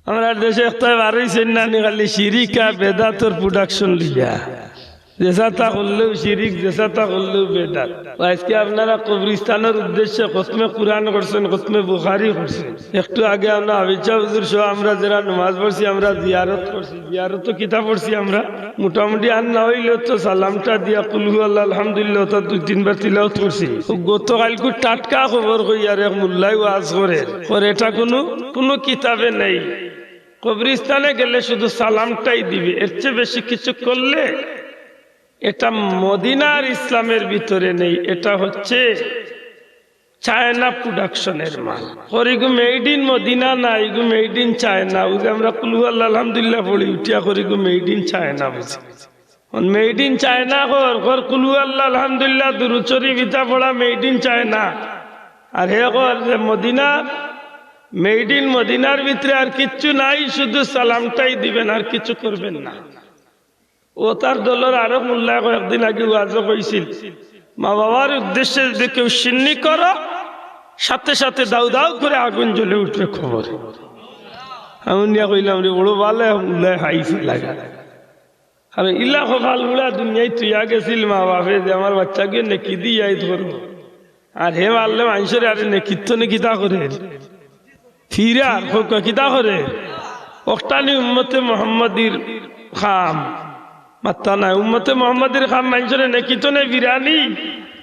আমরা দেশে একটা বারইছেন না খালি শিরিকা বেদাতর প্রোডাকশন লিয়া যেসাতা করলেও শিরিক যেসাতা করলেও বেদাত। আজকে আপনারা কবরিস্তানের উদ্দেশ্যে খতমে কুরআন করছেন, খতমে বুখারী করছেন। একটু আগে আমরা আবিচা হুজুর সহ আমরা যারা নামাজ পড়ছি আমরা জিয়ারত করছি। জিয়ারত কিতাব পড়ছি আমরা মোটামুটি আর না হইলেও তো সালামটা দিয়া কুল হু আল্লাহ আলহামদুলিল্লাহ তা 2-3 বার তিলাওয়াত করছি। গতকালকে টাটকা খবর কই আর এক মোল্লাই ওয়াজ করে এটা কোনো কিতাবে নেই। কবরিস্তানে গেলে শুধু সালামটাই দিবে, এর চেয়ে বেশি কিছু করলে এটা মদিনার ইসলামের ভিতরে নেই। এটা হচ্ছে চায়না প্রোডাকশনের মাল। করিগু মেড ইন মদিনা না, ইগু মেড ইন চায়না। ওই আমরা কুলু আল্লাহ আলহামদুলিল্লাহ পড়ি উঠিয়া করিগু মেড ইন চায়না বুঝি। মেড ইন চায়না কর কুলু আল্লাহ আলহামদুলিল্লাহ দুরূদ শরীফ ইতা পড়া মেড ইন চায়না। আর হে কর যে মদিনা মেড ইন মদিনার ভিতরে আর কিচ্ছু নাই, শুধু সালামটাই দিবেন আর কিছু করবেন না। ও তার দলের আরো মোল্লা কয়েকদিন আগে ওয়াজও কইছিল, মা বাবার উদ্দেশ্যে যদি কেউ সিন্নি করো সাথে সাথে দাউ দাউ করে আগুন জ্বলে উঠবে খবর। আমি নিয়ে কইলাম রে বড় ভালো মোল্লায় হাইছে লাগা। আর ইলা খোফাল গুলা দুনিয়ায় তুইয়া গেছিল মা বাপে যে আমার বাচ্চাকে নেকি দিয়াই ধরবো, আর হে মারলে মানুষের আরে নেকিত নেকিতা করে ফিরে আর কিতা করে ওটানি উম্মতে মোহাম্মদীর খাম মাত্তা নাই। উম্মতে মোহাম্মদীর খাম মানুষের নেকিত নে বিরানি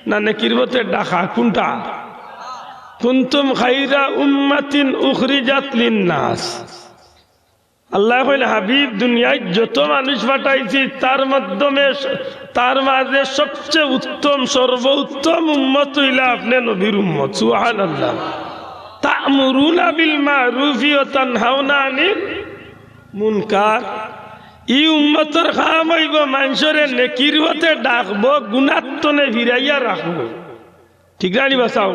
না নেকির মতে ডাকা কোনটা? কুনতুম খাইরা উম্মাতিন উখরিজাত লিন্নাস। আল্লাহ কইল হাবিব দুনিয়ায় যত মানুষ পাঠাইছি তার মাঝে সবচেয়ে উত্তম সর্বোত্তম উম্মত হইলা আপনি নবীর উম্মত। সুবহানাল্লাহ। তা'মুরুনা বিল মা'রুফি ওয়া তানহাউনা আনিল মুনকার। ই উম্মতের কাম হইব মানুষের নেকির পথে ডাকবো, গুনাত্তনে ভিড়াইয়া রাখবো। ঠিক না নি বাসাও?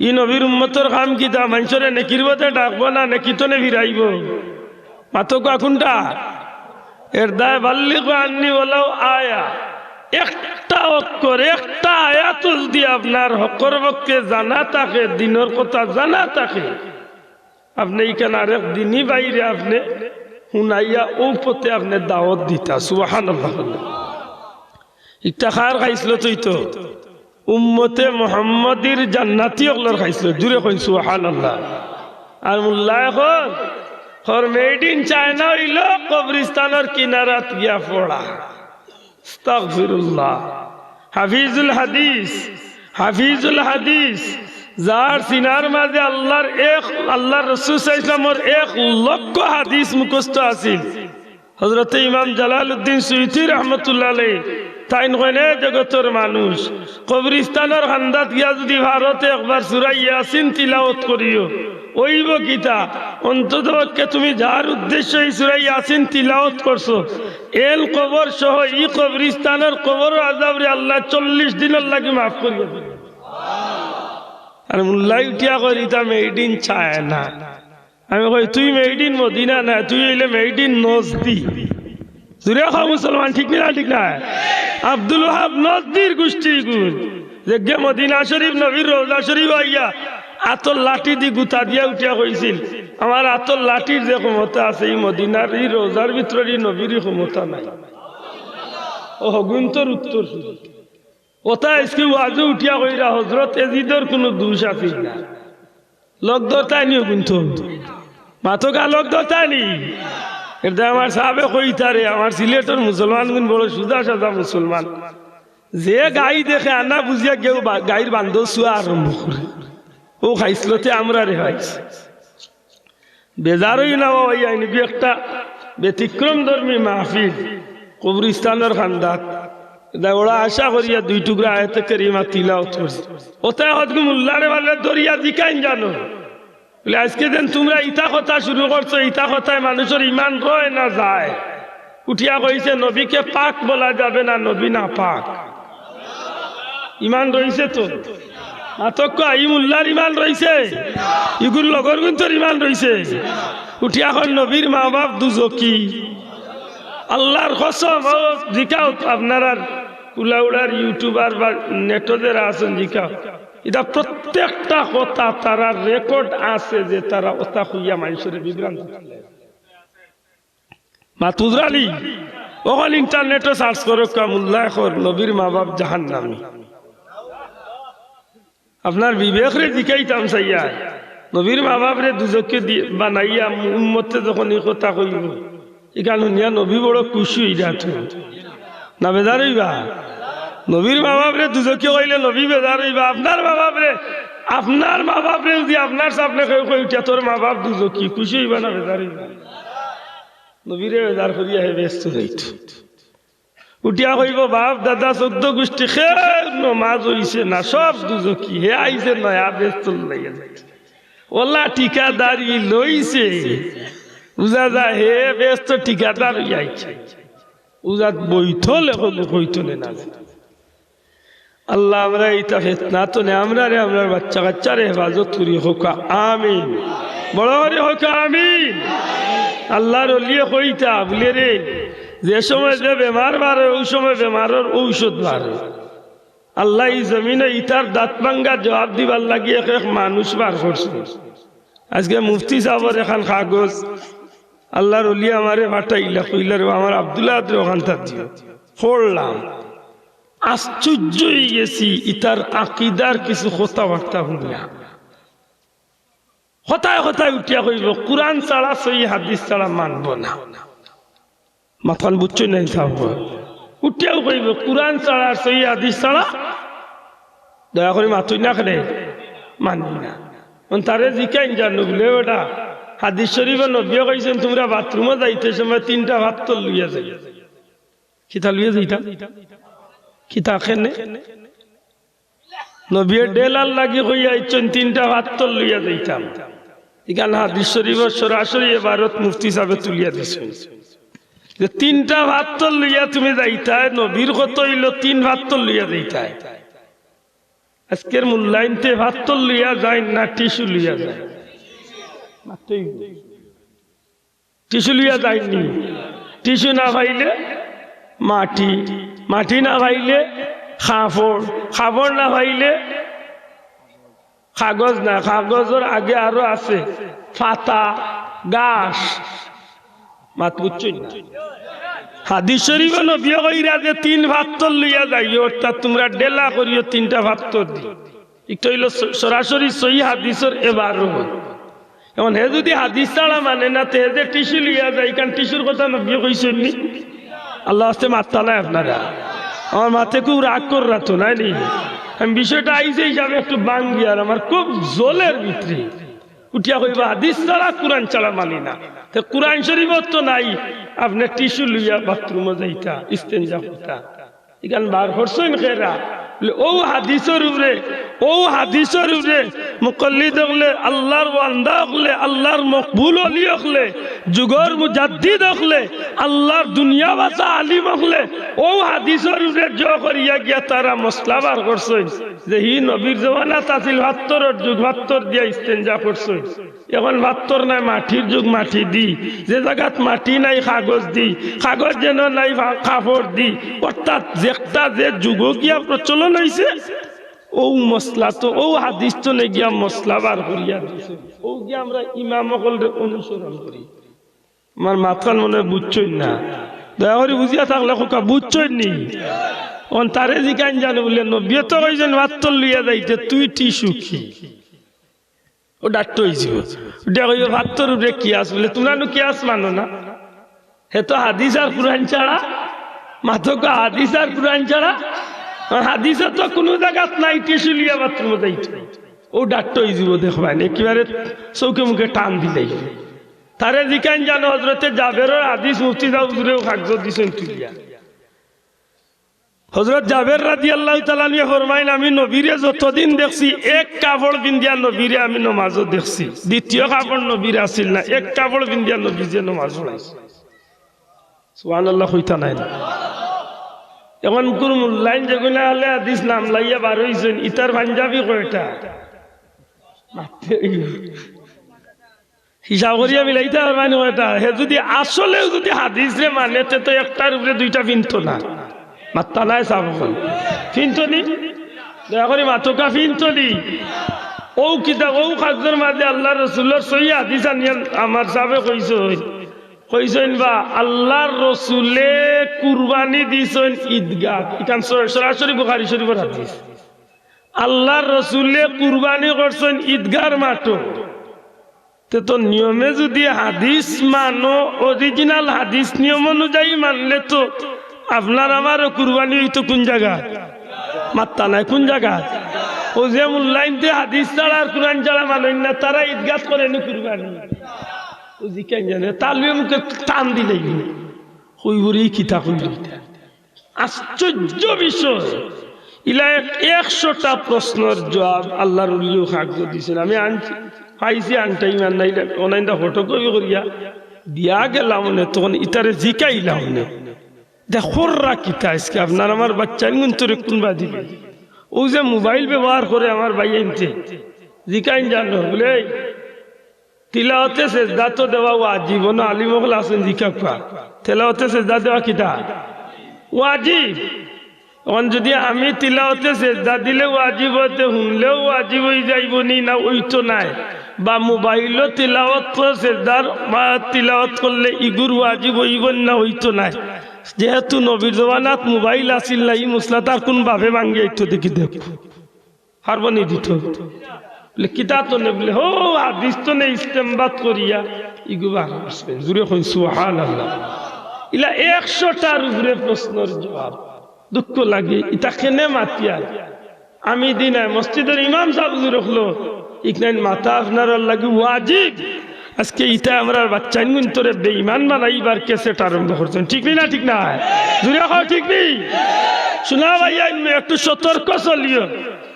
ই নবীর উম্মতের কাম কি তা মানুষের নেকির পথে ডাকবো না নেকিতনে ভিড়াইব? মাতকা কোনটা? এর দায় বাল্লিগু আন্নি ওয়ালাউ আয়া। একটা অক্ষর একটা আয়াত যদি আপনার হকর পক্ষে জানা থাকে, দিনের কথা জানা থাকে, আপনি এখানে আরেক দিনই বাইরে আপনি শুনাইয়া ও পথে আপনি দাওয়াত দিতা। সুবহানাল্লাহ। একটা খার খাইছিল তুই তো উম্মতে মুহাম্মাদির জান্নাতি ওগুলোর খাইছিল, জুড়ে কই সুবহানাল্লাহ। আর মোল্লা এখন মেড ইন চায়না হইল কবরিস্তানের কিনারাত গিয়া পড়া। আস্তাগফিরুল্লাহ। হাফিজুল হাদিস যার সিনার মাঝে আল্লাহর রাসূল সাল্লাল্লাহু আলাইহি ওয়াসাল্লামের 1,00,000 হাদিস মুখস্থ আছিল। হযরত ইমাম জালালউদ্দিন সুয়ুতী রাহমাতুল্লাহ আলাইহি তাইন কইনে জগতের মানুষ কবরিস্তানের খান্দাত গিয়া যদি ভারতে একবার সূরা ইয়াসিন তিলাওয়াত করিও ওইব কিতা অন্ততপক্ষে তুমি যার উদ্দেশ্যে এই সূরা ইয়াসিন তিলাওয়াত করছো এল কবর সহ ই কবরিস্তানের কবর আযাবরে আল্লাহ 40 দিনের লাগি মাফ করিয়া দিবেন। আর মোল্লাই উঠিয়া কই এটা মেড ইন চায়না। আমি কই তুই মেড ইন মদিনা না, তুই হইলে মেড ইন নজদি। জুরে খাও মুসলমান, ঠিক না? ঠিক না? আব্দুল ওয়াহাব নজদির গোষ্ঠী গুণ যে মদিনা শরীফ নবীর রওজা শরীফ আইয়া আতর লাঠি দি গুতা দিয়া উঠিয়া কইছিল আমার আতর লাঠির যে ক্ষমতা আছে এই মদিনার এই রোজার ভিতরে নবীর ক্ষমতা নাই। ও হগুন্তর উত্তর ওটা আজকে ওয়াজে উঠিয়া কইরা হযরত এজিদের কোনো দোষ আছে না। লোক দতানি হগুন্ত মাতকা লোক দতানি। এটা আমার সাহাবে কইতারে আমার সিলেটের মুসলমান গুণ বড় সুজা সাজা মুসলমান যে গাই দেখে আনা বুঝিয়া কেউ গাইর বান্ধব শুয়া আরম্ভ করে ও খাইছিলতে আমরা রেহাইছি বেজারই না ওই আইনি একটা ব্যতিক্রম ধর্মী মাহফিল কবরিস্তানের খান্দাত ওরা আশা করিয়া 2 টুকরা আয়াতে কারিমা তিলাওয়াত করছে। ওটা হয়তো মোল্লারে বলে দরিয়া জিকাইন জানো বলে আজকে যেন তোমরা ইটা কথা শুরু করছো, ইটা কথায় মানুষের ইমান রয় না যায়। উঠিয়া কইছে নবীকে পাক বলা যাবে না, নবী না পাক। ইমান রইছে তো মাতক ই মোল্লার ইমান রইছে, ইগুর লগর গুন্তর ইমান রইছে। উঠিয়া কই নবীর মা বাপ দুজকি। আল্লাহর কসম জিকাও আপনারা কুলাউড়ার ইউটিউবার বা নেটদের আছেন জিকাও এটা প্রত্যেকটা কথা তারা রেকর্ড আছে যে তারা ওতা হইয়া মানুষের বিভ্রান্ত মাতুজরালি ওখান ইন্টারনেটে সার্চ করো কামুল্লাহ নবীর মা বাপ জাহান্নামী আপনার বিবেক রে জিকাইতাম চাইয়া নবীর মা বাপ রে দুজকে বানাইয়া উম্মতে যখন এই কথা কইব এখান শুনিয়া নবী বড় খুশি হইয়া না বেজার হইবা নবীর মা বাপ রে দুজকে কইলে নবী বেজার হইবা আপনার মা বাপ রে যদি আপনার সামনে কই উঠা তোর মা বাপ দুজকি খুশি হইবা না বেজার হইবা নবীরে বেজার করিয়া হে ব্যস্ত হইত উঠিয়া কইব বাপ দাদা 14 গোষ্ঠী খের নমাজ হইছে না সব দুজকি হে আইছে নয়া ব্যস্ত লইয়া যাইছে ওলা ঠিকাদারি লইছে বুঝা যায় হে ব্যস্ত ঠিকাদার হইয়াছে উজাত বইথল এখন কইতলে না আল্লাহ আমরা এইটা ফেতনা তো নে আমরা রে আমরার বাচ্চা কাচ্চারে হেফাজত করি হোক আমিন বড় করে হোক আমিন আল্লাহর ওলিয়ে কইতা বলে রে যে সময় যে বেমার বাড়ে ওই সময় বেমারের ঔষধ বাড়ে আল্লাহ এই জমিনে ইটার দাঁত ভাঙ্গা জবাব দিবার লাগিয়ে এক মানুষ বার করছে আজকে মুফতি সাহেবের এখন কাগজ আল্লাহর ওলিয়ে আমারে পাঠাইলা কইলা রে আমার আব্দুল্লাহ ওখান থেকে পড়লাম আশ্চর্য হয়ে গেছি ইতার আকিদার কিছু কথাবার্তা শুনলাম হতায় হতায় উঠিয়া কইব কোরআন ছাড়া সহি হাদিস ছাড়া মানব না মাথান বুঝছো নাই থাকব উঠিয়াও কইব কোরআন ছাড়া সহি হাদিস ছাড়া দয়া করে মাথুই না খেলে মানবি না তারে জিকাইন জানো বলে ওটা হাদিস শরীফে নবী কইছেন তোমরা বাথরুমে যাইতে সময় 3টা ভাত তো লইয়া যাই কিতা লইয়া যাইতা কিতা খেনে নবীর ডেলার লাগি কইয়া ইচ্ছেন 3টা ভাত তো লইয়া যাইতাম এখানে হাদিস শরীফের সরাসরি এবারত মুফতি সাহেব তুলিয়া দিছেন যে 3টা ভাত তো লইয়া তুমি যাইতায় নবীর কত হইল 3 ভাত তো লইয়া যাইতায় আজকের মূল্যায়নতে ভাত তো লইয়া যায় না টিস্যু লইয়া যায় টিস্যু লইয়া যায়নি টিস্যু না পাইলে মাটি না পাইলে খাবর না পাইলে কাগজ না কাগজের আগে আরো আছে পাতা গাছ মাত বুঝছই না হাদিস শরীফে নবী কইরা যে 3 ভাত তো লইয়া যাইও অর্থাৎ তোমরা ডেলা করিও 3টা ভাত তো দি একটু হইল সরাসরি সহি হাদিসের এবারও এখন হে যদি হাদিস ছাড়া মানে না তে যে টিস্যু লইয়া যায় কারণ টিস্যুর কথা নবী কইছেন নি আল্লাহ আস্তে মাত্তা নাই আপনারা আমার মাথায় খুব রাগ করে রাখতো নাই নি আমি বিষয়টা আইসে হিসাবে একটু বাঙ্গি আর আমার খুব জলের ভিতরে উঠিয়া কইবা হাদিস ছাড়া কোরআন ছাড়া মানি না তো কোরআন শরীফ তো নাই আপনি টিস্যু লইয়া বাথরুমে যাইতা ইস্তেঞ্জা করতা এখানে বার করছেন খেরা ও হাদিসের উপরে মুকল্লিদ হলে আল্লাহর বান্দা হলে আল্লাহর মকবুল ওলি হলে যুগর মুজাদ্দিদ হলে আল্লাহর দুনিয়া বাসা আলিম হলে ও হাদিসের উপরে জ করিয়া গিয়া তারা মশলা বার করছেন যে হি নবীর জমানা তাছিল ভাত্তরের যুগ ভাত্তর দিয়া ইস্তেঞ্জা করছেন এখন ভাত্তর নাই মাটির যুগ মাটি দি যে জায়গাত মাটি নাই কাগজ দি কাগজ যেন নাই কাপড় দি অর্থাৎ যেটা যে যুগ গিয়া প্রচলন হয়েছে ও মশলা তো ও হাদিস তো নে গিয়া মশলা বার করিয়া দিছে ও গিয়া আমরা ইমাম সকলের অনুসরণ করি আমার মাথার মনে বুঝছই না দয়া করে বুঝিয়া থাকলে খোকা বুঝছই নি অন তারে জিকান জানে বলে নবী তো কইছেন ভাত্তর লইয়া যাইতে তুই টিস্যু কি ও ডাক্তার হয়েছিল ওটা কইব ভাত্তর উপরে কিয়াস বলে তোমরা কিয়াস মানো না হে তো হাদিস আর কুরআন ছাড়া মাথক হাদিস আর কুরআন ছাড়া হাদিসে তো কোনো জায়গাত নাই টিস্যু লিয়া বাথরুমে যাইতে ও ডাক্তার হয়েছিল দেখবেন একেবারে চৌকে মুখে টান দিলেই তারে জিকান জানো হজরতে জাবেরের হাদিস মুফতি সাহেব হুজুরেও কাগজ দিছেন তুলিয়া হযরত জাবের রাদিয়াল্লাহু তাআলা আনহু ফরমাইন আমি নবীরে যতদিন দেখছি এক কাপড় বিন্দিয়া নবীরে আমি নামাজও দেখছি দ্বিতীয় কাপড় নবীর আসিল না এক কাপড় বিন্দিয়া নবী যে নামাজ পড়াইছে সুবহানাল্লাহ কইতা নাই এখন কোন লাইন যেগুলা হলে হাদিস নাম লাইয়া বার হইছেন ইতার পাঞ্জাবি কয়টা হিসাব করিয়া মিলাইতে পারবেন কয়টা হে যদি আসলে যদি হাদিস রে মানে তো একটার উপরে 2টা বিনতো না মাত্তা নাই সাবন কিন্তু নি দয়া করে মাতকা ফিন চলি ও কিতাব ও খাদ্যের মাঝে আল্লাহ রসুলের সহি হাদিস আনিয়ান আমার সাবে কইছেন বা আল্লাহর রসুলে কুরবানি দিছেন ঈদগাহ ইখান সরাসরি বুখারী শরীফের হাদিস আল্লাহর রসুলে কুরবানি করছেন ঈদগাহর মাঠে তো নিয়মে যদি হাদিস মানো অরিজিনাল হাদিস নিয়ম অনুযায়ী মানলে তো আপনার আমারও কুরবানি হইতো কোন জায়গা মাত্তা নাই কোন জায়গা ও যে মূল্যায়নতে হাদিস ছাড়া আর কোরআন ছাড়া মানেন না তারা ঈদগাহ করেনি কুরবানি ও জিকেন জানে তালবে মুখে টান দিলেই হইবরি কিতা কইল আশ্চর্য বিষয় ইলা 100টা প্রশ্নের জবাব আল্লাহর ওলিও খাগজ দিছেন আমি আনছি পাইছি আনটাই মান নাই অনাইন্দা ফটো কপি করিয়া দিয়া গেলাম না তখন ইতারে জিকাইলাম না দেখোররা কিতা আজকে আপনার আমার বাচ্চার গুন্তরে কোনবা দিবে ও যে মোবাইল ব্যবহার করে আমার ভাই আনতে জিকাইন জানো বলে তিলাওয়াতে সেজদা তো দেওয়া ওয়াজিব না আলিম ওগুলো আছেন জিকা পা তিলাওয়াতে সেজদা দেওয়া কিতা ওয়াজিব এখন যদি আমি তিলাওয়াতে সেজদা দিলে ওয়াজিব হতে শুনলেও ওয়াজিব হয়ে যাইব নি না ওই তো নাই বা মোবাইলও তিলাওয়াত সেজদার বা তিলাওয়াত করলে ইগুর ওয়াজিব হইব না ওই তো নাই যেহেতু নবীর জমানাত মোবাইল আসিল না ই মশলা তার কোন ভাবে ভাঙ্গি একটু দেখি দেখ হারবনি দিত বলে কিতা তো নে বলে হো হাদিস তো নে ইস্তেমবাদ করিয়া ইগুবার আসবেন জুড়ে কই সুবহানাল্লাহ ইলা 100টার উপরে প্রশ্নের জবাব দুঃখ লাগে ইটা কেনে মাতিয়া আমি দিনায় মসজিদের ইমাম সাহেব রাখলো ইকনাইন মাথা আপনার লাগি ওয়াজিব আজকে ইটা আমরা বাচ্চা তোরে বেঈমান বানাইবার কেসেট আরম্ভ করছেন ঠিক না ঠিক না জুড়ে কও ঠিক নেই শোনা ভাইয়া একটু সতর্ক চলিও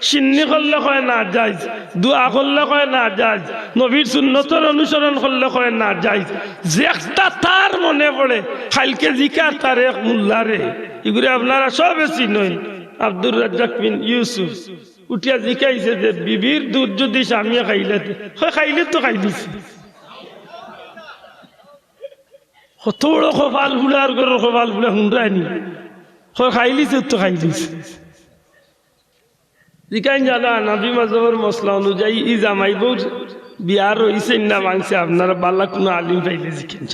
সিন্নি করলে কয় না যাইজ দোয়া করলে কয় না যাইজ নবীর সুন্নতের অনুসরণ করলে কয় না যাইজ যেটা তার মনে পড়ে খাইলকে জিকার তার এক মোল্লারে এগুলো আপনারা সব বেশি নয় আব্দুর রাজ্জাক বিন ইউসুফ উঠিয়া জিকাইছে যে বিবির দুধ যদি স্বামী খাইলে খাইলে তো খাইলিছে কত বড় কপাল ফুলার ঘরের কপাল ফুলা হুন্ডায়নি খাইলিছে তো খাইলিছে জিকাইন জানা নবী মাজহাবের মসলা অনুযায়ী ই জামাই বউ বিয়ার হইছে না মাংসে আপনারা বালা কোনো আলিম পাইলে জিকেন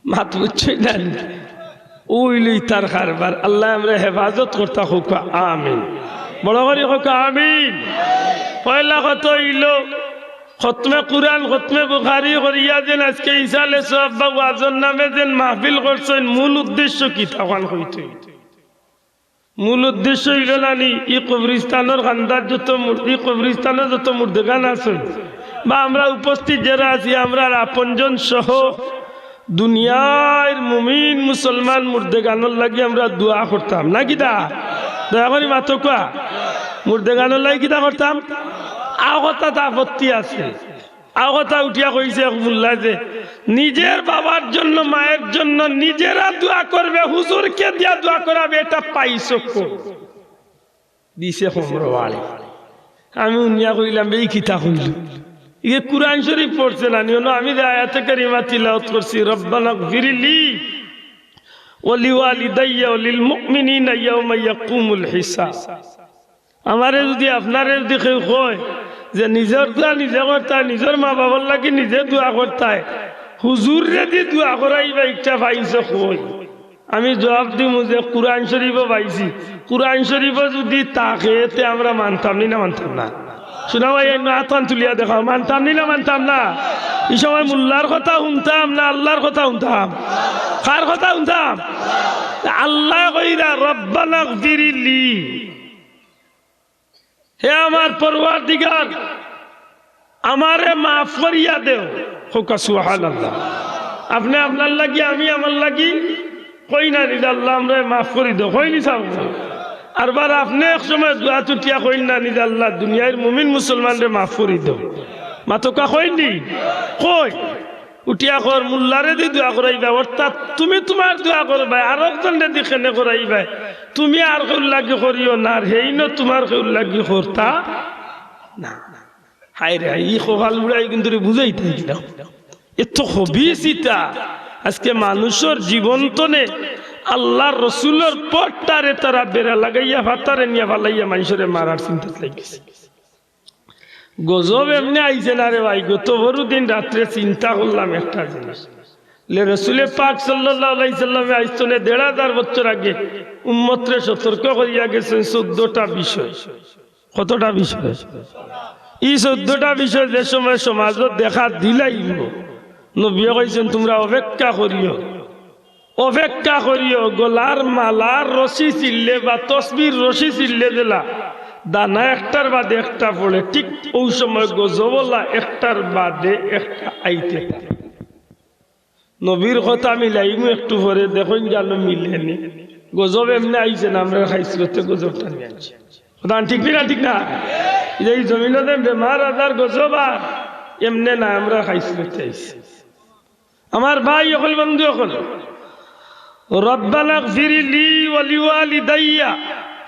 মাত বুঝছই না ওইলই তার কারবার আল্লাহ আমরা হেফাজত করতে হোক আমিন বড় করে হোক আমিন পয়লা কত ইলো খতমে কুরআন খতমে বুখারী করিয়া যেন আজকে ইসালে সব বা ওয়াজের নামে যেন মাহফিল করছেন মূল উদ্দেশ্য কি তখন হইতে মূল উদ্দেশ্য হইল নানি ই কবরিস্তানের খান্দার ই কবরিস্তানের যত মুর্দেগান আছে বা আমরা উপস্থিত যারা আছি আমরা আপনজন সহ দুনিয়ার মুমিন মুসলমান মুর্দেগানের লাগি আমরা দোয়া করতাম না কিতা দয়া করি মাত্র কোয়া মুর্দেগানের লাগি কিতা করতাম আগতা আপত্তি আছে আগতা উঠিয়া কইছে মোল্লা যে নিজের বাবার জন্য মায়ের জন্য নিজেরা দোয়া করবে হুজুরকে দিয়া দোয়া করাবে এটা পাইছো দিছে হোমরওয়ালি আমি উনিয়া কইলাম এই কিতা কইল ইয়ে কুরআন শরীফ পড়ছে না নিও আমি যে আয়াতে কারিমা তিলাওয়াত করছি রব্বানা গফিরলি ওয়া লিওয়ালিদাইয়া ওয়া লিল মুমিনিনা ইয়াওমা ইয়াকুমুল হিসাব আমারে যদি আপনারে যদি কেউ কয় যে নিজের দোয়া নিজে করতায় নিজের মা বাবার লাগি নিজে দোয়া করতায় হুজুর রেদি দোয়া করাইবা ইচ্ছা পাইছে কই আমি জবাব দিম যে কুরআন শরীফও পাইছি কুরআন শরীফও যদি তাকে তে আমরা মানতাম না মানতাম না শোনা ভাই আতান তুলিয়া দেখাও মানতাম না মানতাম না এই সময় মোল্লার কথা শুনতাম না আল্লাহর কথা শুনতাম কার কথা শুনতাম আল্লাহ কইরা রব্বানা গফিরলি হে আমার পরওয়ারদিগার আমারে মাফ করিয়া দেও হোক সুবহানাল্লাহ আপনি আপনার লাগি আমি আমার লাগি কই না নিজ আল্লাহ আমরা মাফ করি দেও কইনি সাব আর বার আপনি এক সময় দোয়া তুটিয়া কইন না নিজ আল্লাহ দুনিয়ার মুমিন মুসলমানরে মাফ করি দেও মাতকা কইনি কই উঠিয়া কর মোল্লারে দি দোয়া করাইবা অর্থাৎ তুমি তোমার দোয়া করবা আর একজনের দি কেনে করাইবা তুমি আর কেউ লাগি করিও না আর হেই ন তোমার কেউ লাগি করতা না হাই রে ই কপাল বুড়াই কিন্তু বুঝাইতে এত হবিস ইটা আজকে মানুষের জীবন তনে আল্লাহ রসুলের পটটারে তারা বেড়া লাগাইয়া ভাতারে নিয়ে ভালাইয়া মানুষের মারার চিন্তা লাগিয়েছে। গজব এমনি আইছে না রে ভাই। গত বড় দিন রাত্রে চিন্তা করলাম একটা জিনিস, রসুলে পাক সাল্লাল্লাহু আলাইহি সাল্লামে আইসনে ১,৫০০ বছর আগে উম্মতরে সতর্ক করিয়া গেছেন ১৪টা বিষয়। কতটা বিষয়? এই ১৪টা বিষয় যে সময় সমাজত দেখা দিলাইব, নবী কইছেন তোমরা অপেক্ষা করিও, অপেক্ষা করিও। গলার মালার রশি ছিললে বা তসবির রশি ছিললে দিলা দানা একটার বাদে একটা পড়ে, ঠিক ওই সময় গজবলা একটার বাদে একটা আইতে। নবীর কথা মিলাইমু একটু পরে, দেখুন গেল মিলেনি। গজব এমনি আইছে না, আমরা খাইছিলতে গজবটা নিয়ে আনছি। ঠিক না? ঠিক না? এই জমিনতে বেমার আজার গজব আর এমনি না, আমরা খাইছিলতে আইছি। আমার ভাই অকল বন্ধু অকল, রব্বানা গফিরলি ওয়া লিওয়ালিদাইয়া,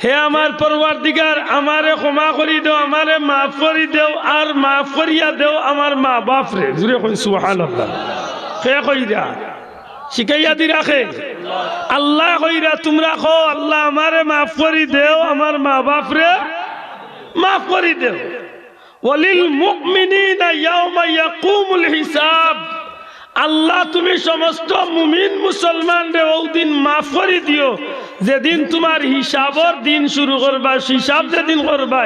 হে আমার পরওয়ারদিগার আমারে ক্ষমা করি দেও, আমারে মাফ করি দেও, আর মাফ করিয়া দেও আমার মা বাপ রে। জুড়ে কই সুবহানাল্লাহ। কে কইরা শিখাইয়া দি রাখে? আল্লাহ কইরা তোমরা কো আল্লাহ আমারে মাফ করি দেও, আমার মা বাপ রে মাফ করি দেও। ওয়ালিল মুমিনিনা ইয়াওমা ইয়াকুমুল হিসাব, আল্লাহ তুমি সমস্ত মুমিন মুসলমান রে ওই দিন মাফ করে দিও যেদিন তোমার হিসাবর দিন শুরু করবা, হিসাব যেদিন করবা,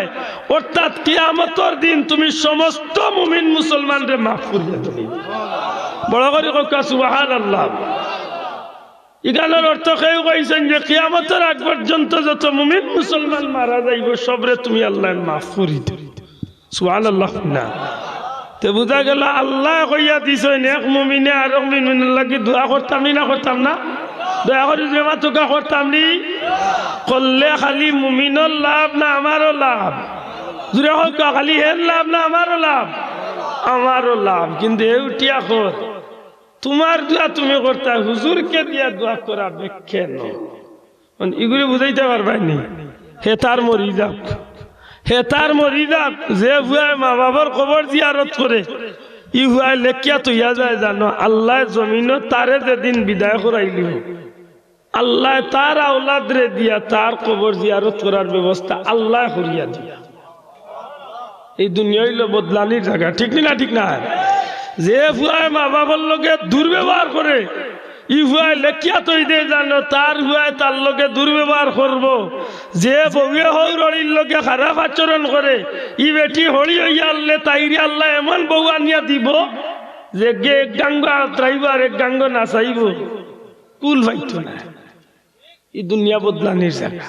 অর্থাৎ কিয়ামতর দিন তুমি সমস্ত মুমিন মুসলমান রে মাফ করিয়া দিবে। বড় করে কওয়া সুবহানাল্লাহ। ইগানোর অর্থ কেউ কইছেন যে কিয়ামতের আগ পর্যন্ত যত মুমিন মুসলমান মারা যাইব সবরে তুমি আল্লাহ মাফ করে দিবে। সুবহানাল্লাহ। না তে বুঝা গেল আল্লাহ কইয়া দিছেন এক মুমিনে আর এক মুমিনের লাগি দোয়া করতাম না করতাম না? দয়া করে যে মাতুকা করতাম নি করলে খালি মুমিনের লাভ না আমারও লাভ? জুড়ে হোক খালি হের লাভ না আমারও লাভ? আমারও লাভ। কিন্তু এউটিয়া কর তোমার দোয়া তুমি করতা, হুজুরকে দিয়া দোয়া করা কেন? এগুলি বুঝাইতে পারবাইনি। হে তার মরি যাক, হে তার মরি যাক। যে ভুয়ায় মা বাবার কবর জিয়ারত করে ই ভুয়ায় লেখিয়া তৈয়া যায় জানো, আল্লাহ জমিন তারে যেদিন বিদায় করাইল, আল্লাহ তার আওলাদ রে দিয়া তার কবর জিয়ারত করার ব্যবস্থা আল্লাহ করিয়া দিয়া। এই দুনিয়া হইল বদলানির জায়গা। ঠিক না? ঠিক না? যে ভুয়ায় মা বাবার লোকে দুর্ব্যবহার করে ই ভুয়ায় লেখিয়া তৈ দে জানো, তার ভুয়ায় তার লোকে দুর্ব্যবহার করব। যে বউয়ে হরির লোকে খারাপ আচরণ করে ই বেটি হরি হইয়া আনলে তাইরে আল্লাহ এমন বউ আনিয়া দিব যে গে এক গাঙ্গ আত্রাইব আর এক গাঙ্গ নাচাইব, কুল ভাইত না। এই দুনিয়া বদলানির জায়গা।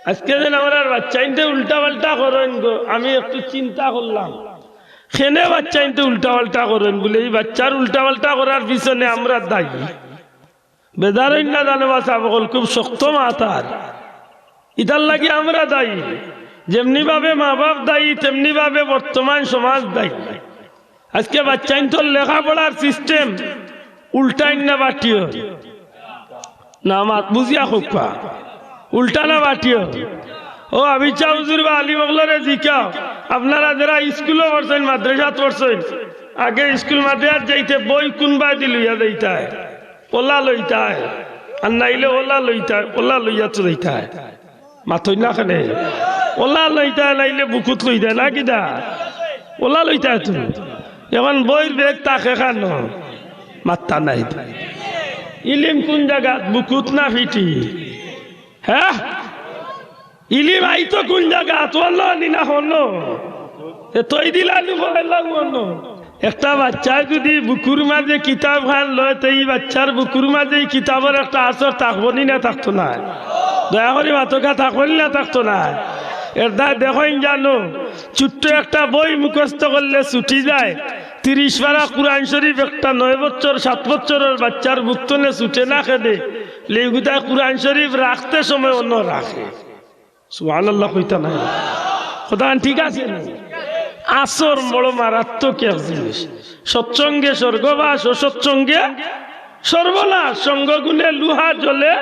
আজকে যেন আমার বাচ্চাইনতে উল্টা পাল্টা করেন গো, আমি একটু চিন্তা করলাম খেনে বাচ্চাইনতে উল্টা পাল্টা করেন বলে এই বাচ্চার উল্টা পাল্টা করার পিছনে আমরা দায়ী। বেদারইন না জানে বাচ্চা বকল খুব শক্ত মাতার, ইতার লাগে আমরা দায়ী। যেমনি ভাবে মা বাপ দায়ী তেমনি ভাবে বর্তমান সমাজ দায়ী। আজকে বাচ্চাইন তো লেখাপড়ার সিস্টেম উল্টাইন না বাটিও না, মাত বুঝিয়া খোকা উল্টা না বাটিও। ও আমি চা হুজুর বা আলী মগলরে জিকাও, আপনারা যারা স্কুলে পড়ছেন মাদ্রাসা পড়ছেন, আগে স্কুল মাদ্রাসা যাইতে বই কোনবা দিলইয়া যাইতায়, ওলা লইতায়, আর নাইলে ওলা লইতায়, ওলা লইয়া তো যাইতায়। মাথই না খানে ওলা লইতায়, নাইলে বুকুত লইতায় না কিদা ওলা লইতায়। তুমি এখন বইয়ের বেগ তাকে খানো মাত্তা নাই। ইলিম কোন জায়গা? বুকুত না ফিটি? হ্যাঁ, ইলিম আইতো কোন জায়গা? না হন তৈ দিলা একটা বাচ্চায় যদি বুকুর মাঝে কিতাব খান লয় তো এই বাচ্চার বুকুর মাঝে কিতাবের একটা আসর থাকবনি না থাকতো না? দয়া করে মাতকা থাকবনি না থাকতো না? এটা দেখেন জানো, ছোট্ট একটা বই মুখস্থ করলে ছুটি যায়। 30 পারা কুরআন শরীফ একটা 9 বছর 7 বছরের বাচ্চার বুকতনে ছুটে না খেদে লেগুদা কুরআন শরীফ রাখতে সময় অন্য রাখে। সুবহানাল্লাহ কইতা নাই খোদা? ঠিক আছে না? আসর বড় মারাত্মক এক জিনিস। সৎসঙ্গে স্বর্গবাস, অসৎসঙ্গে সর্বনাশ। সঙ্গ গুণে লুহা জ্বলে,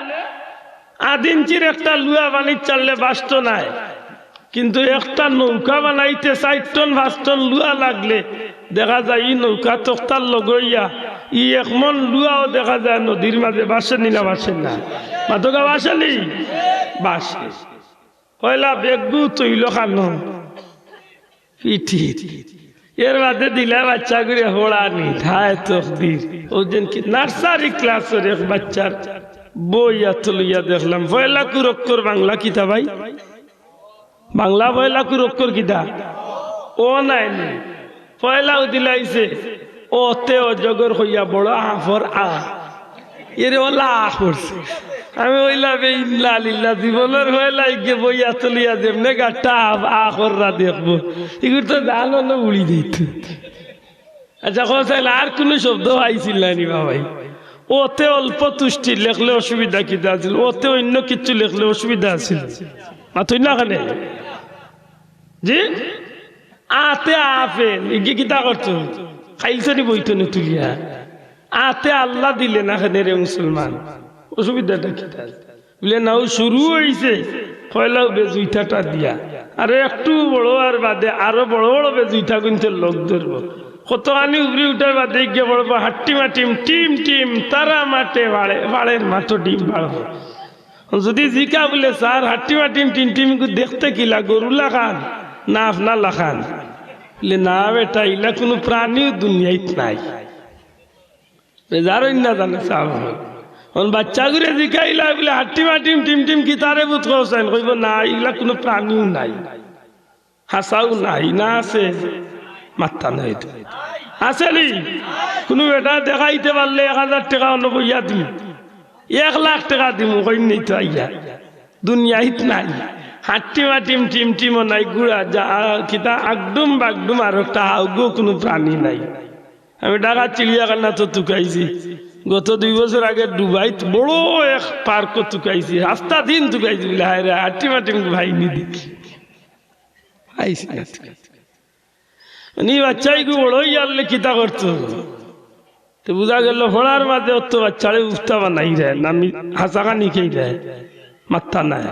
1 ইঞ্চির একটা লুহা বানিয়ে চাললে বাস্ত নাই, কিন্তু একটা নৌকা বানাইতে 4 টন 5 টন লুহা লাগলে দেখা যায় এই নৌকা তক্তার লগইয়া ই এক মন লুয়াও দেখা যায় নদীর মাঝে বাসেনি না বাসেন না মাতকা বাসেনি বাসে পয়লা বেগু তৈল খানো পিঠি এর মাঝে দিলে বাচ্চা করে হোড়ানি ধায় তকদির ওজন কি নার্সারি ক্লাসের এক বাচ্চার বই এত লইয়া দেখলাম পয়লা কুরক্কর বাংলা কিতা ভাই বাংলা পয়লা কুরক্কর কিতা ও নাই পয়লাও দিলাইছে ওতে অজগর হইয়া বড় আফর আ এর ওলা করছে আমি ওইলাম ইল্লা লিল্লা জীবনের হইলাই গিয়ে বইয়া চলিয়া যেমনে গাটা আখররা দেখবো এগুলো তো জানো না উড়ি দিত আচ্ছা কোথায় আর কোনো শব্দ আইছিল না নি বাবাই ওতে অল্প তুষ্টি লেখলে অসুবিধা কিতা আছিল ওতে অন্য কিছু লেখলে অসুবিধা আছিল মাথুই না কানে জি আতে আপেল ইগে কিতা করতো খাইছে নি বইতো নি তুলিয়া আতে আল্লাহ দিলে না খানে রে মুসলমান অসুবিধাটা কিতা বলে নাও শুরু হয়েছে পয়লাও বেজুইটাটা দিয়া আর একটু বড় আর বাদে আরো বড় বড় বেজুইটা কিন্তু লোক ধরবো কত আনি উবরি উঠার বাদে গিয়ে বলবো হাট্টি মাটিম টিম টিম তারা মাঠে বাড়ে বাড়ের মাঠো ডিম বাড়বো যদি জিকা বলে স্যার হাট্টি মাটিম টিম টিম দেখতে কিলা গরু লাগান না আপনার লাখান বলে না বেটা ইলা কোনো প্রাণীও দুনিয়ায় নাই বেজারই না জানে সাহেব বাচ্চা ঘুরে জিকাইলা বলে হাট্টি মাটিম টিম টিম কি তারে বুধ কৌছেন কইব না এগুলা কোনো প্রাণীও নাই হাসাও নাই না আছে মাত্তা নাই আসেনি কোনো বেটা দেখাইতে পারলে 1000 টাকা অন্য বইয়া দিম 1 লাখ টাকা দিম কই নেই তো আইয়া দুনিয়ায় নাই হাট্টি মাটিম টিম টিমও নাই গুড়া যা কিতা আগডুম বাগডুম আর একটা হাউগো কোনো প্রাণী নাই আমি ঢাকা চিড়িয়াখানা তো তুকাইছি গত 2 বছর আগে দুবাই বড় এক পার্ক তুকাইছি রাস্তা দিন তুকাইছি বলে হায় রে হাট্টি মাটিম ভাই নি দেখি আইসি নি বাচ্চাই গু বড়ই আনলে কিতা করতো তো বুঝা গেল ফোড়ার মাঝে অত বাচ্চারে উঠতে বানাই রে নামি হাসাকানি খেয়ে দেয় মাথা নাই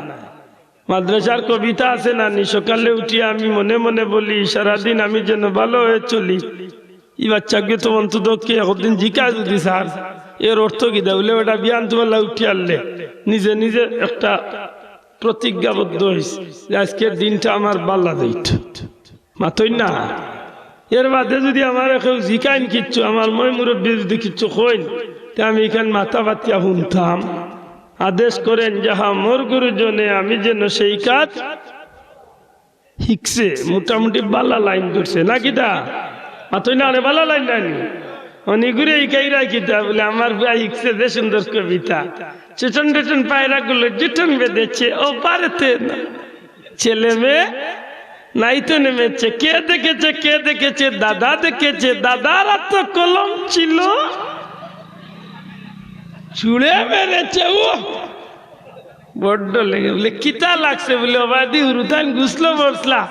মাদ্রাসার কবিতা আছে নানি সকালে উঠিয়া আমি মনে মনে বলি সারাদিন আমি যেন ভালো হয়ে চলি এই বাচ্চাকে তো অন্তত কে একদিন জিকা যদি স্যার এর অর্থ কি দেয় বলে ওটা বিয়ান তোমার উঠি আনলে নিজে নিজে একটা প্রতিজ্ঞাবদ্ধ হয়েছে যে আজকের দিনটা আমার বাল্লা দিত মাতই না এর মাঝে যদি আমার কেউ জিকাইন কিচ্ছু আমার মই মুরব্বী যদি কিচ্ছু কইন তা আমি এখানে মাথা বাতিয়া শুনতাম আদেশ করেন যাহা মোর গুরুজনে আমি যেন সেই কাজ শিখছে মোটামুটি বালা লাইন ধরছে না কিতা মাতই না বালা লাইন নাই অনেকগুলো ইকাইরা কিতা বলে আমার ভাই শিখছে যে সুন্দর কবিতা চেতন টেতন পায়রা গুলো জুটন বেঁধেছে ও পারেতে না ছেলে মেয়ে নাই তো নেমেছে কে দেখেছে দাদা দেখেছে দাদার তো কলম ছিল চুড়ে মেরেছে ও বড্ড লেগে বলে কিতা লাগছে বলে অবাদি হুরুতান গুছলো বসলা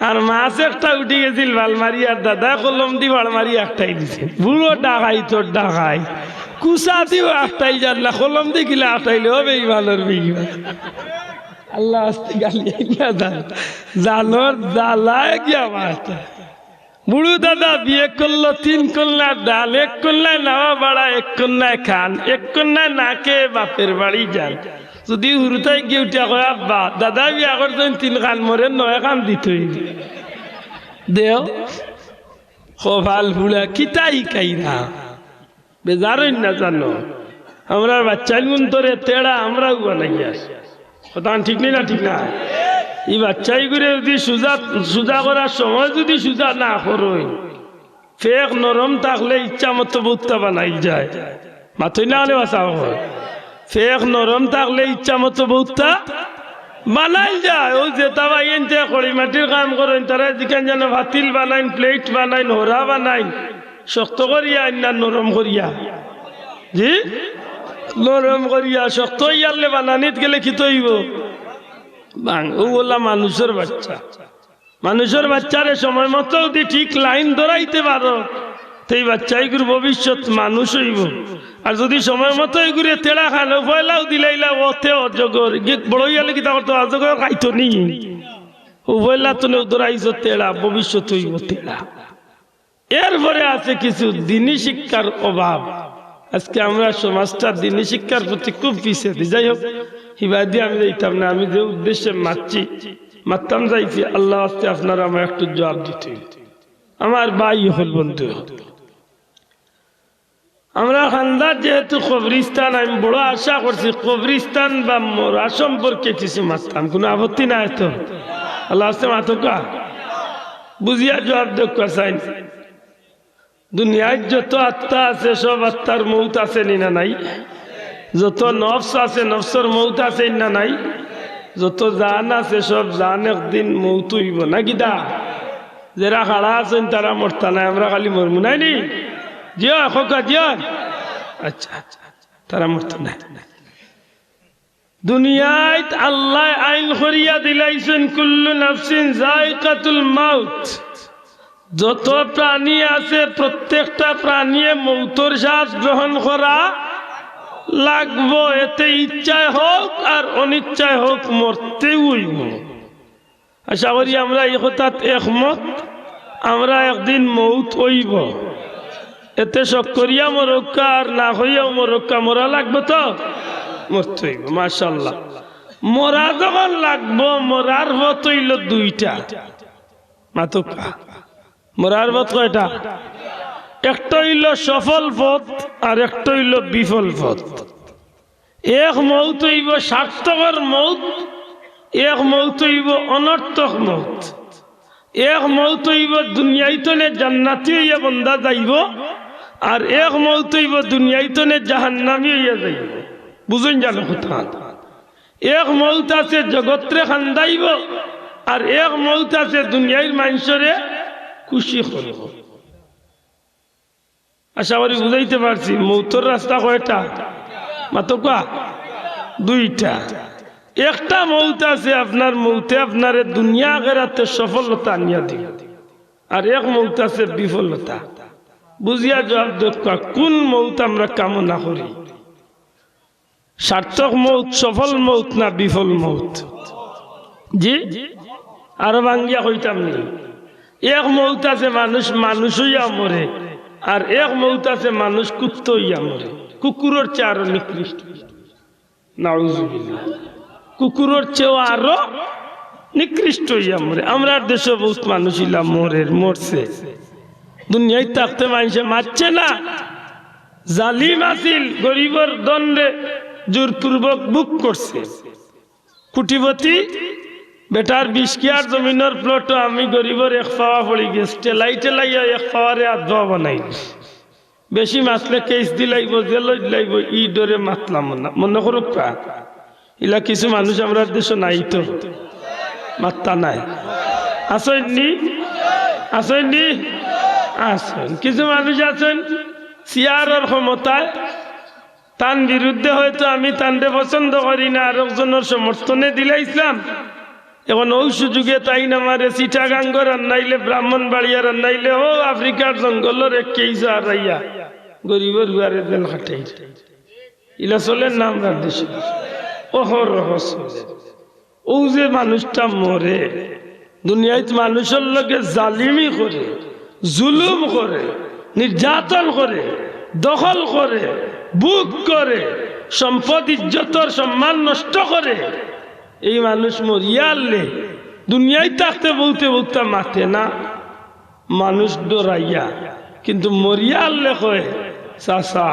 আর মাছ একটা উঠে গেছিল ভালমারি আর দাদা কলম দি ভালমারি একটাই দিছে বুড়ো ডাকাই তোর ডাকাই কুসা দিও একটাই জানলা কলম দি কিলা একটাইলে হবে এই ভালোর বেগিবা আল্লাহ আস্তে গালিয়া জানোর জ্বালায় গিয়া মারটা বুড়ো দাদা বিয়ে করলো 3 কন্যার ডাল 1 কন্যায় নাওয়া বাড়া 1 কন্যায় খান 1 কন্যায় না খেয়ে বাপের বাড়ি যান যদি হুরুতাই গিয়ে উঠিয়া কয় আব্বা দাদা বিয়া করছেন 3 খান মরে 9 খান দিতই দেও খোভাল ফুলা কিতাই কাইরা বেজারই না জানো আমরা বাচ্চাই মন্তরে তেড়া আমরাও বানাইয়া কথা ঠিক নেই না ঠিক না এই বাচ্চাই করে যদি সুজা করার সময় যদি সুজা না করই ফেক নরম থাকলে ইচ্ছা মতো বুত্তা বানাই যায় মাথই না হলে বাসা হয় ফেক নরম থাকলে ইচ্ছা মতো বুত্তা বানাই যায় ও যে তাবা এনতে করি মাটির কাম করেন তারা যেখানে যেন ভাতিল বানাইন প্লেট বানাইন হোরা বানাইন শক্ত করিয়া না নরম করিয়া জি নরম করিয়া শক্ত ইয়ারলে বানানিত গেলে কি তৈব ও বললা মানুষের বাচ্চারে সময় মতো যদি ঠিক লাইন ধরাইতে পারো তো এই বাচ্চাইগুর ভবিষ্যৎ মানুষ হইব আর যদি সময় মতো এগুলো তেড়া খানো পয়লাও দিলাইলা ওতে অজগর বড় ইয়ালে কি তা করতো অজগর খাইতো নি ও পয়লা তো ধরাইছ তেড়া ভবিষ্যৎ হইব তেড়া এরপরে আছে কিছু দিনী শিক্ষার অভাব। আজকে আমরা সমাজটা দিনী শিক্ষার প্রতি খুব পিছিয়ে দিই। যাই হোক, হিবাদি আমি যাইতাম না, আমি যে উদ্দেশ্যে মারতাম যাইছি, আল্লাহ আস্তে আপনারা আমার একটু জবাব দিতে। আমার ভাই হল বন্ধু, আমরা খান্দার যেহেতু কবরিস্তান, আমি বড় আশা করছি কবরিস্তান বা মরা সম্পর্কে কিছু মারতাম, কোনো আপত্তি নাই তো? আল্লাহ আস্তে মাথকা বুঝিয়া জবাব দেখা চাই। দুনিয়ায় যত আত্মা আছে সব আত্মার মৌত আছে না নাই? যত নফস আছে নফসর মৌত আছে না নাই? যত জান আছে সব জান একদিন মৌত হইব না কিদা? যারা খাড়া আছেন তারা মরতা নাই, আমরা খালি মরমু নাই নি? জিয়া খোকা জিয়া, আচ্ছা আচ্ছা, তারা মরতা নাই। দুনিয়ায় আল্লাহ আইন করিয়া দিলাইছেন কুল্লু নাফসিন যায়কাতুল মাউত। যত প্রাণী আছে প্রত্যেকটা প্রাণী মৌতর স্বাদ গ্রহণ করা লাগবো, এতে ইচ্ছায় হোক আর অনিচ্ছায় হোক মরতে হইব। আশা করি আমরা এই কথাত একমত, আমরা একদিন মৌত হইব। এতে শখ করিয়া মরক্কা আর না হইয়াও মরক্কা, মরা লাগবে তো মরতে হইব। মাশাআল্লাহ, মরা যখন লাগবো মরার পথ হইল দুইটা। মাতুকা মরার পথ কয়টা? একটা হইল সফল পথ আর একটা হইল বিফল পথ। এক মৌত হইব সার্থকর মৌত, এক মৌত হইব অনর্থক মৌত। এক মৌত হইব দুনিয়াইতনে জান্নাতি হইয়া বন্দা যাইব, আর এক মৌত হইব দুনিয়াইতনে জাহান্নামী হইয়া যাইব। বুঝুন জানো কথা? এক মৌত আছে জগৎরে খান্দাইব, আর এক মৌত আছে দুনিয়ার মানুষরে খুশি করব। আশা করি বুঝাইতে পারছি। মৌতর রাস্তা কয়টা? মাতকা দুইটা। একটা মৌত আছে আপনার মৌতে আপনারে দুনিয়া আখিরাতে সফলতা আনিয়া দিবে, আর এক মৌত আছে বিফলতা। বুঝিয়া জবাব দেখা কোন মৌত আমরা কামনা করি? সার্থক মৌত, সফল মৌত না বিফল মৌত? জি আরো ভাঙ্গিয়া কইতাম নি। এক মৌত আছে মানুষ হইয়া মরে, আর এক মৌত আছে মানুষ কুত্ত হইয়া মরে। কুকুরের চেয়ে আরো নিকৃষ্ট, নাউজুবিল্লাহ, কুকুরের চেয়েও আরো নিকৃষ্ট হইয়া মরে। আমরা দেশে বহুত মানুষ ইলা মরছে। দুনিয়ায় থাকতে মানুষে মারছে না। জালিম আসিল, গরিবর দণ্ডে জোরপূর্বক বুক করছে। কুটিপতি বেটার 20 কিয়ার জমিনের প্লট আমি গরিবর এক পাওয়া পড়ি গেছে, টেলাই টেলাইয়া এক পাওয়ারে আধা বানাই। বেশি মাতলে কেস দিলাইব, জেল দিলাইব, ই ডরে মাতলাম না। মনে করুক ইলা কিছু মানুষ আমরা দেশে নাই তো, মাত্তা নাই। আসেননি আসেননি আসেন। কিছু মানুষ আছেন চেয়ারের ক্ষমতায়, তার বিরুদ্ধে হয়তো আমি তানরে পছন্দ করি না, আর একজনের সমর্থনে দিলাইছিলাম। এখন ওই সুযোগে তাই না মারে চিটাগাঙ্গ রান্নাইলে, ব্রাহ্মণবাড়িয়া রান্নাইলে, ও আফ্রিকার জঙ্গলের এক কেইজা হারাইয়া গরিবের হুয়ারে জেল খাটাই। ইলা চলেন না আমরা দেশে? ওহর রহস। ও যে মানুষটা মরে, দুনিয়ায় মানুষের লগে জালিমি করে, জুলুম করে, নির্যাতন করে, দখল করে, বুক করে, সম্পদ ইজ্জতর সম্মান নষ্ট করে, এই মানুষ মরিয়ালে দুনিয়ায় থাকতে বলতে বলতে মাথে না মানুষ ডরাইয়া, কিন্তু মরিয়ালে কয় চাচা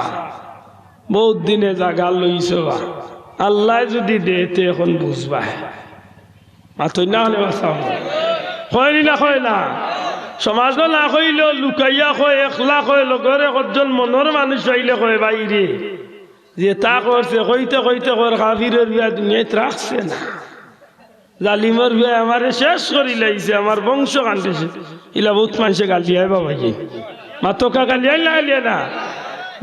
বহুত দিনে জাগা লইছ, আল্লাহ যদি দেতে এখন বুঝবা। মাথই না হলে বাঁচাও কয়নি না, কয় না। সমাজও না কইলেও লুকাইয়া কয়, একলা কয়, লগরে কতজন মনের মানুষ আইলে কয় বাইরে যে তা করছে, কইতে কইতে কর কাফিরের বিয়া দুনিয়ায় রাখছে না, জালিমের বিয়া আমারে শেষ করি লাইছে, আমার বংশ কান্দেছে। ইলা বহুত মানুষে গালিয়ায় বাবাজি, মাতকা গালিয়াই লাগালিয়া না।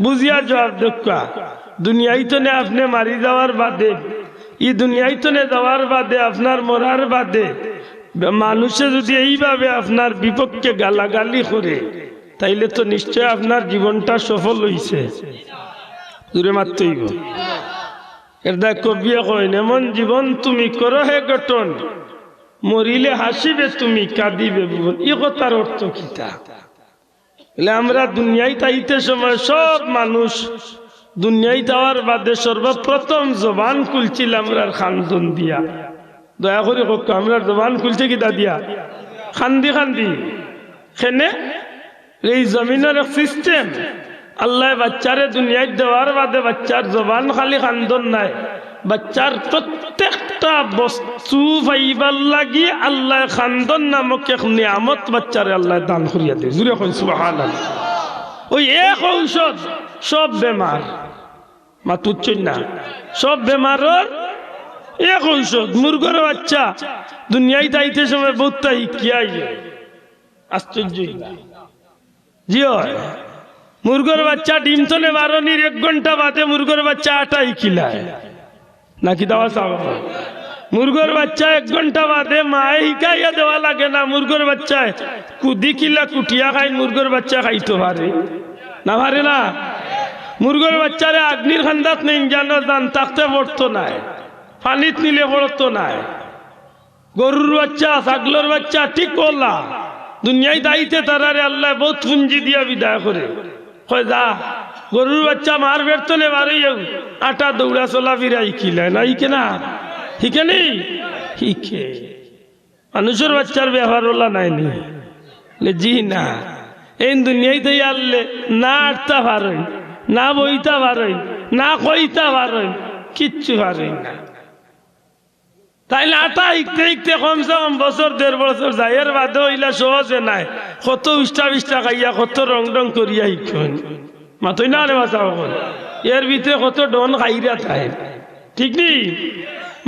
বুঝিয়া জবাব দেখা দুনিয়াইতনে আপনি মারি যাওয়ার বাদে, ই দুনিয়াইতনে যাওয়ার বাদে, আপনার মরার বাদে মানুষে যদি এইভাবে আপনার বিপক্ষে গালাগালি করে, তাইলে তো নিশ্চয় আপনার জীবনটা সফল হইছে। দূরে মারতেইব। এটা কবিয়া কইন, এমন জীবন তুমি করো হে গঠন, মরিলে হাসিবে তুমি, কাঁদিবে ভুবন। ই কথার অর্থ কিতা? বলে আমরা দুনিয়ায় তাইতে সময় সব মানুষ দুনিয়ায় যাওয়ার বাদে সর্বপ্রথম জবান খুলছিলাম আমরা খান্দন দিয়া। দয়া করে হোক আমরা জবান খুলছে কিতা দিয়া? খান্দি খান্দি। খেনে এই জমিনের এক সিস্টেম আল্লাহ বাচ্চারে দুনিয়ায় দেওয়ার বাদে বাচ্চার জবান খালি খান্দন নাই, বাচ্চার প্রত্যেকটা বস্তু পাইবার লাগি আল্লাহ খান্দন নামক এক নিয়ামত বাচ্চারে আল্লাহ দান করিয়া দেয়। জুড়ে কই সুবহানাল্লাহ। ওই এক ঔষধ সব বেমার, মাতুচ্ছই না, সব বেমারের এক ঔষধ। মুরগর বাচ্চা দুনিয়ায় যাইতে সময় বহুতটা শিখিয়াই আশ্চর্য জি হয়। মুরগর বাচ্চা ডিম তলে বারণির 1 ঘন্টা বাদে মুরগর বাচ্চা আটা খিলায় নাকি দেওয়া চাও? মুরগর বাচ্চা 1 ঘন্টা বাদে মায়ে শিখাইয়া দেওয়া লাগে না। মুরগর বাচ্চায় কুদি খিলা কুটিয়া খাই মুরগর বাচ্চা খাইতে পারে না? পারে না? মুরগর বাচ্চারে আগ্নির খান্দাত নেই জানো জান থাকতে পড়তো নাই, পানিত নিলে পড়তো নাই। গরুর বাচ্চা ছাগলের বাচ্চা ঠিক বললা দুনিয়ায় দাইতে তারারে আল্লাহ বহুত পুঞ্জি দিয়া বিদায় করে কয় যা গরুর বাচ্চা মার বেরতনে বাড়ি আটা দৌড়া চলা ফিরাই খিলায় না হিকে না? হিকে নেই? হিকে। মানুষের বাচ্চার ব্যবহার ওলা নাই নি? জি না। এই দুনিয়ায় তাই আনলে না আটটা পারেন, না বইতা পারেন, না কইতা পারেন, কিচ্ছু পারেন না। তাইলে আটা শিখতে শিখতে কমসে কম বছর 1.5 বছর যায়। এর বাদে হইলা সহজে নাই, কত বিষ্টা খাইয়া কত রং করিয়া শিখন মাতই না রে বাচ্চা। এর ভিতরে কত ডন খাইরা থাকে, ঠিক নেই?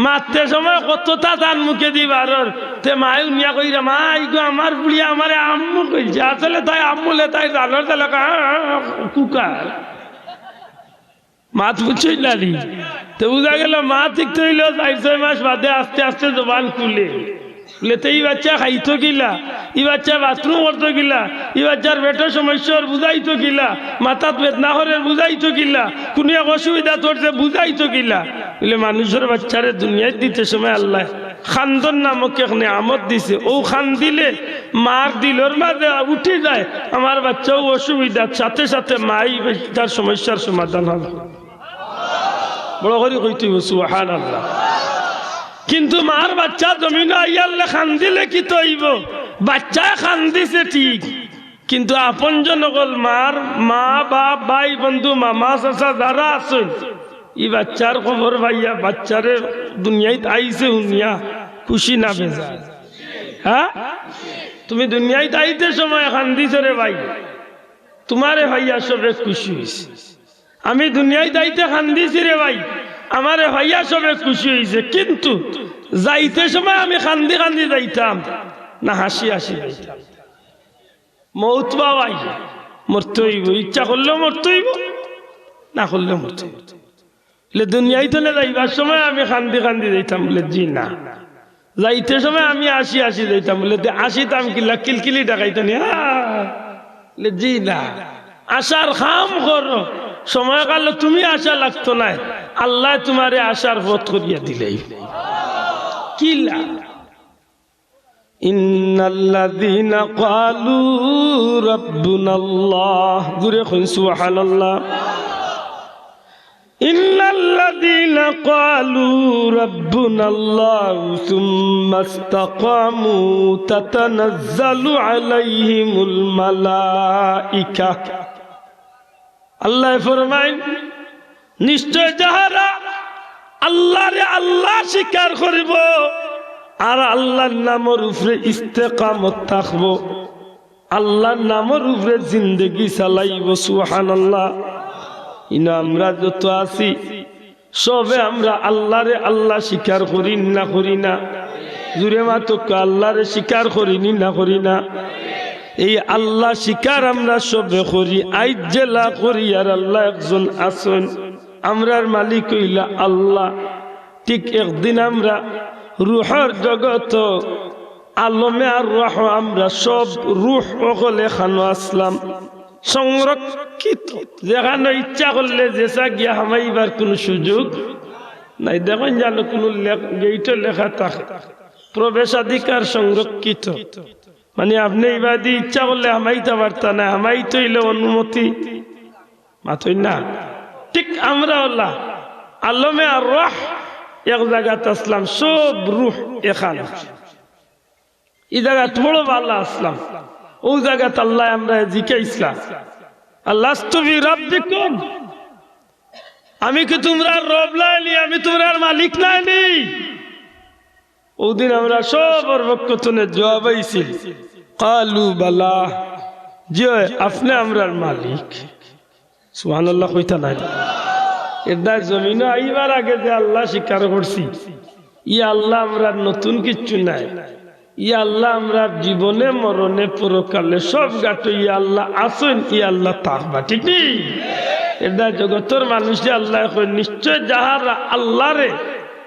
মারতে সময় কতটা তার মুখে দিবার তে মায় উনিয়া কইরা মা ইগো আমার বুড়িয়া আমারে আম্মু কইছে, আসলে তাই আম্মুলে তাই জানোর এলাকা কুকার মাত বুঝছই নালি। তো বুঝা গেল মা ঠিক হইল 4-6 মাস বাদে আস্তে আস্তে জবান খুলে বলেতে এই বাচ্চা খাইতো গিলা, এই বাচ্চা বাথরুম করতো গিলা, এই বাচ্চার পেটের সমস্যার বুঝাইতো গিলা, মাথাত বেদনা হরের বুঝাইতো গিলা, কোনো এক অসুবিধা তোরছে বুঝাইতো গিলা। বলে মানুষের বাচ্চারে দুনিয়ায় দিতে সময় আল্লাহ খান্দন নামক এক নিয়ামত দিছে। ও খান দিলে মার দিলর মাঝে উঠে যায় আমার বাচ্চাও অসুবিধার সাথে সাথে মাই তার সমস্যার সমাধান হবে। বড় করে কইতে সুবহানাল্লাহ। কিন্তু মার বাচ্চা জমিনে আইয়ালে খান দিলে কি তৈব? বাচ্চা খান দিছে ঠিক, কিন্তু আপনজন হল মার মা বাপ ভাই বন্ধু মামা চাচা যারা আছেন এই বাচ্চার খবর ভাইয়া বাচ্চারে দুনিয়ায় আইছে শুনিয়া খুশি না বেজা? হ্যাঁ, তুমি দুনিয়ায় আইতে সময় খান দিছ রে ভাই, তোমারে ভাইয়া সবে খুশি হয়েছে। আমি দুনিয়ায় যাইতে খান্দিছি রে ভাই, আমারে ভাইয়া সবে খুশি হয়েছে। কিন্তু যাইতে সময় আমি খান্দি খান্দি যাইতাম না হাসি হাসি যাইতাম? মৌত বাবাই মরতে হইব, ইচ্ছা করলেও মরতে হইব, না করলেও মরতে হইব। দুনিয়ায় তো যাইবার সময় আমি খান্দি খান্দি যাইতাম? বলে জি না। যাইতে সময় আমি হাসি হাসি যাইতাম? বলে আসিতাম কিলা কিলকিলি ডাকাইতো নি? জি না। আশার খাম করো, সময় কাল তুমি আশা লাগতো না, আল্লাহ তোমারে আশার পথ করিয়া দিলেই কিলা। ইন্নাল্লাযীনা ক্বালু রাব্বুনাল্লাহ, জোরে কই সুবহানাল্লাহ। ইন্নাল্লাযীনা ক্বালু রাব্বুনাল্লাহ সুম্মা ইসতাকামু তাতানাজ্জালু আলাইহিমুল মালাইকা। আল্লাহ ফরমায় নিশ্চয় যাহারা আল্লাহরে আল্লাহ স্বীকার করিব আর আল্লাহর নামের উপরে ইস্তেকামত থাকব, আল্লাহর নামের উপরে জিন্দেগি চালাইব। সুবহানাল্লাহ। ইনা আমরা যত আছি সবে আমরা আল্লাহরে আল্লাহ স্বীকার করি না করি না? জুড়ে মাতক আল্লাহরে স্বীকার করিনি না করি না? এই আল্লাহ স্বীকার আমরা সবে করি, আইজ জেলা করি। আর আল্লাহ একজন আছেন, আমরার মালিক হইলা আল্লাহ। ঠিক একদিন আমরা রুহের জগত আলমে আর রহ আমরা সব রুহ সকলে খানো আসলাম সংরক্ষিত, যেখানে ইচ্ছা করলে যেসা গিয়া হামাইবার কোনো সুযোগ নাই। দেখেন জানো কোনো গেইটে লেখা থাকে প্রবেশাধিকার সংরক্ষিত, মানে আপনি ইবাদি ইচ্ছা করলে হামাইতে পারতা না, হামাইতে হইলে অনুমতি মাথই না। ঠিক আমরা আল্লাহ আলমে আর রহ এক জায়গাত আসলাম, সব রুহ এখানে এই জায়গাত বড় ভালো আসলাম। ও জায়গাত আল্লাহ আমরা জিকাইছিলাম আল্লাহ তুমি রাব্বিকুম, আমি কি তোমরা রব লাইনি, আমি তোমরা মালিক লাইনি। ওদিন আমরা সবার পক্ষে জবাব আইছি কালু বালা, যে আপনি আমরার মালিক। সুবহানাল্লাহ কইতা নাই এটা জমিন আইবার আগে যে আল্লাহ স্বীকার করছি, ই আল্লাহ আমরা নতুন কিচ্ছু নাই, ই আল্লাহ আমরা জীবনে মরণে পরকালে সব গাটো ই আল্লাহ আসেন, ই আল্লাহ থাকবা, ঠিক নেই? এটা জগতের মানুষে আল্লাহ নিশ্চয় যাহারা আল্লাহ রে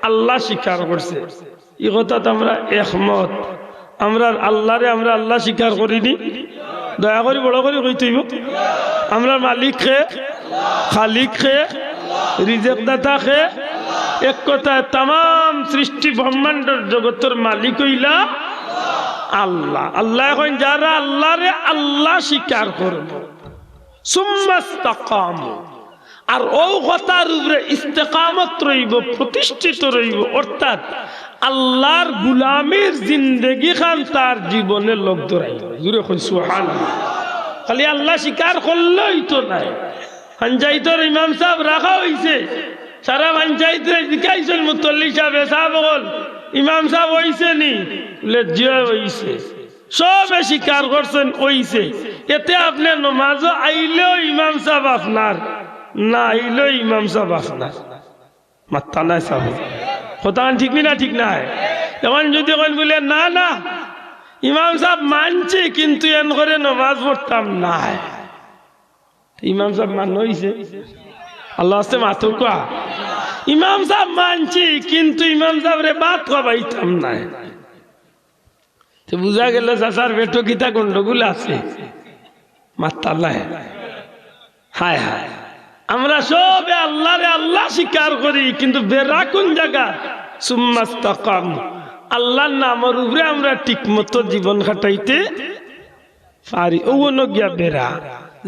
আল্লাহ স্বীকার করছে, এই কথা আমরা একমত। আমরা আল্লাহরে আমরা আল্লাহ স্বীকার করিনি, দয়া করি বড় করে কইতে হইব। আমরা মালিক খে, খালিক খে, রিজেক দাতা খে, এক কথায় তাম সৃষ্টি ব্রহ্মাণ্ডের জগতের মালিক হইলা আল্লাহ। আল্লাহ এখন যারা আল্লাহরে আল্লাহ স্বীকার করব সুম্মাস্তাকামু, আর ও কথার উপরে ইস্তেকামত রইব, প্রতিষ্ঠিত রইব, অর্থাৎ আল্লাহর গুলামের জিন্দেগি খান তার জীবনে লোক ধরাইব। জুড়ে কই সুবহানাল্লাহ। খালি আল্লাহ স্বীকার করলেই তো নাই, পঞ্চায়েতের ইমাম সাহেব রাখা হয়েছে, সারা পঞ্চায়েতে জিজ্ঞাসেন মুতল্লি সাহেব সাহেব বল ইমাম সাহেব হইছে নি, বলে জিয়া হইছে, সবে স্বীকার করছেন হইছে। এতে আপনার নমাজ আইলেও ইমাম সাহেব আপনার, না আইলেও ইমাম সাহেব আপনার, মাত্তা নাই সাহেব। কথা ঠিক না? ঠিক না? এখন যদি বলে না না ইমাম সাহেব মানছি কিন্তু এন করে নমাজ পড়তাম না, ইমাম সাহেব মান হইছে আল্লাহ আসতে মাথো কোয়া। ইমাম সাহেব মানছি কিন্তু ইমাম সাহেব রে বাত খাবাইতাম না, বুঝা গেল চাষার বেটো কিতা গন্ডগোল আছে, মাত্তা নাই। হায় হায়, আমরা সবে আল্লাহরে আল্লাহ স্বীকার করি কিন্তু বেড়া কোন জায়গা? সুম্মাস্তাকামু, আল্লাহর নামের উপরে আমরা ঠিক মতো জীবন কাটাইতে পারি। ওগুলো গিয়া বেড়া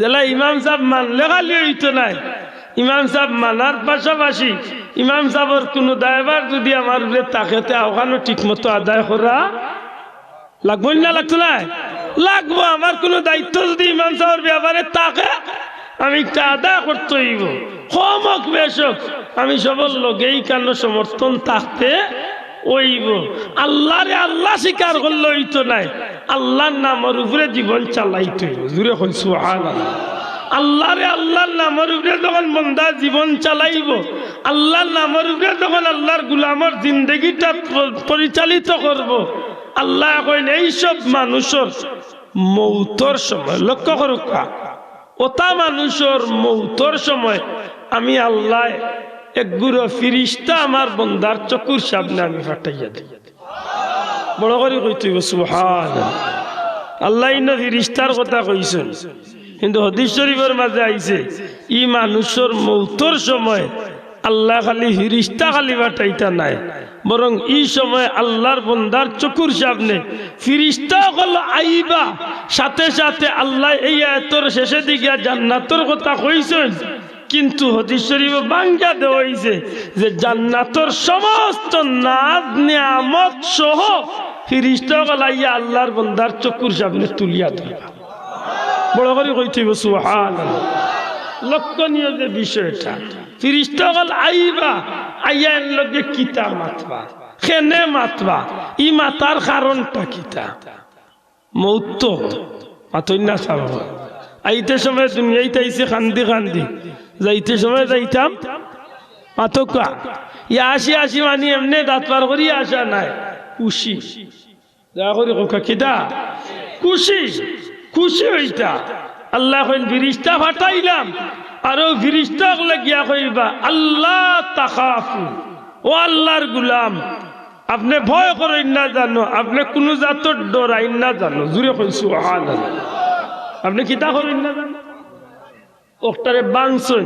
জেলা ইমাম সাহেব মানলে খালি হইতো নাই, ইমাম সাহেব মানার পাশাপাশি ইমাম সাহেবের কোনো দায়ভার যদি আমার উপরে থাকে ওখানে ঠিক মতো আদায় করা লাগবো না, লাগতো না? লাগবো। আমার কোনো দায়িত্ব যদি ইমাম সাহেবের ব্যাপারে থাকে আমি আদায় করতে হইব, কম হোক বেশ হোক, আমি সবর লগেই কেন সমর্থন থাকতে হইব। আল্লাহরে আল্লাহ স্বীকার করলে হইতো নাই, আল্লাহর নামের উপরে জীবন চালাইতে হইব। জুড়ে কই সুবহানাল্লাহ। আল্লাহরে আল্লাহর নামের উপরে যখন বন্দা জীবন চালাইব, আল্লাহর নামের উপরে যখন আল্লাহর গুলামের জিন্দগিটা পরিচালিত করব, আল্লাহ কইন এইসব মানুষের মৌতর সময়, লক্ষ্য করুক, ওটা মানুষের মৌতর সময় আমি আল্লাহ এক গুরু ফিরিস্তা আমার বন্দার চকুর সামনে আমি ফাটাইয়া দিই। বড় করে কইতে সুবহানাল্লাহ। আল্লাহ ইন্ন ফিরিস্তার কথা কইছেন, কিন্তু হাদিস শরীফের মাঝে আইছে ই মানুষের মৌতর সময় আল্লাহ খালি ফিরিস্তা খালি ফাটাইতা নাই, বরং এই সময় আল্লাহর বন্দার চকুর সামনে ফিরিস্তা হল আইবা, সাথে সাথে আল্লাহ এই আয়াতের শেষে দিকে জান্নাতের কথা কইছেন, কিন্তু হাদিস শরীফে বাঙ্গা দেওয়া হইছে যে জান্নাতের সমস্ত নাজ নিয়ামত সহ ফিরিস্তা হল আইয়া আল্লাহর বন্দার চকুর সামনে তুলিয়া দিবা। বড় করে কইতে সুবহানাল্লাহ। লক্ষণীয় যে বিষয়টা, ফিরিস্তা হল আইবা, আইয়া এর লগে কিতা মাতবা, খেনে মাতবা, ই মাতার কারণটা কিতা? মৌত মাতইনা সাহেব আইতে সময় দুনিয়াইতে আইছে খান্দি খান্দি, যাইতে সময় যাইতাম মাতকা ইয়া আসি আসি মানি এমনি দাঁত পার করি আসা নাই, খুশি দয়া করি কোকা কিতা খুশি, খুশি হইতা। আল্লাহ কইন ফিরিস্তা ফাটাইলাম, আরো ফিরিস্তা লাগিয়া কইবা আল্লাহ তাখাফু, ও আল্লাহর গুলাম আপনি ভয় করেন না জানো, আপনি কোন জাতর ডরাইন না জানো। জুড়ে কই সুবহানাল্লাহ। আপনি কিতা করেন না জানো, ওটারে বাংছেন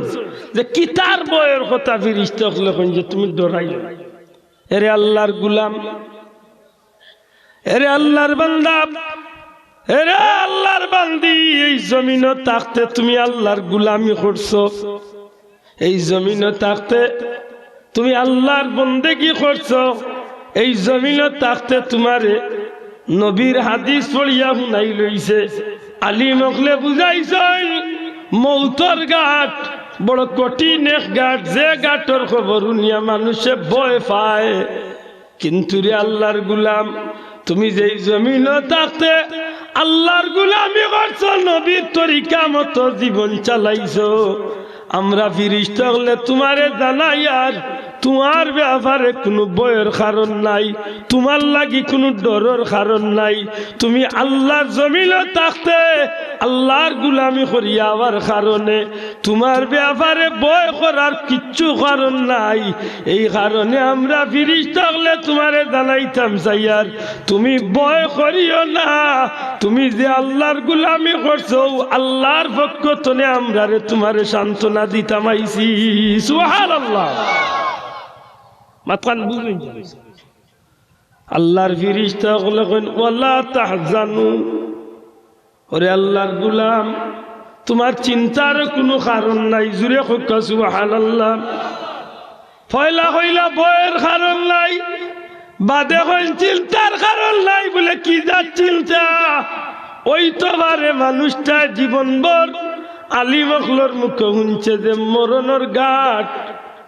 যে কিতার বয়ের কথা ফিরিস্তা কইন যে তুমি ডরাই। এরে আল্লাহর গুলাম, এরে আল্লাহর বান্দা, এরে আল্লাহর বান্দি, এই জমিনে থাকতে তুমি আল্লাহর গোলামি করছো, এই জমিনে থাকতে তুমি আল্লাহর বন্দেগী করছো, এই জমিনে থাকতে তোমারে নবীর হাদিস পড়িয়া শুনাই লইছে, আলিম হকলে বুঝাইছেন মৌতর ঘাট বড় কঠিন এক ঘাট, যে ঘাটর খবর শুনিয়া মানুষে ভয় পায়। কিন্তু রে আল্লাহর গুলাম, তুমি যেই জমিনে থাকতে আল্লাহর গুলামি করছো, নবীর তরিকা মতো জীবন চালাইছো, আমরা ফিরিস্তা হলে তোমারে জানাই আর তোমার ব্যাপারে কোনো ভয়ের কারণ নাই, তোমার লাগি কোনো ডরের কারণ নাই। তুমি আল্লাহর জমিনে থাকতে আল্লাহর গুলামি করিয়া আবার কারণে তোমার ব্যাপারে ভয় করার কিচ্ছু কারণ নাই। এই কারণে আমরা ফিরিস্তা হলে তোমারে জানাইতাম চাইয়ার তুমি ভয় করিও না, তুমি যে আল্লাহর গুলামি করছো আল্লাহর পক্ষ থেকে আমরা রে তোমারে সান্ত্বনা দিতাম আইছি। সুবহানাল্লাহ। মাতকান বুঝুন, আল্লাহর ফিরিস্তা হলে ওয়ালা তাহজানু, ওরে আল্লাহর গুলাম তোমার চিন্তার কোনো কারণ নাই। জুড়ে হোক সুবহানাল্লাহ। ফয়লা হইলা বয়ের কারণ নাই, বাদে হইল চিন্তার কারণ নাই। বলে কি যা চিন্তা, ওই তো বারে মানুষটা জীবনভর আলিম অখলোর মুখে শুনছে যে মরণের ঘাট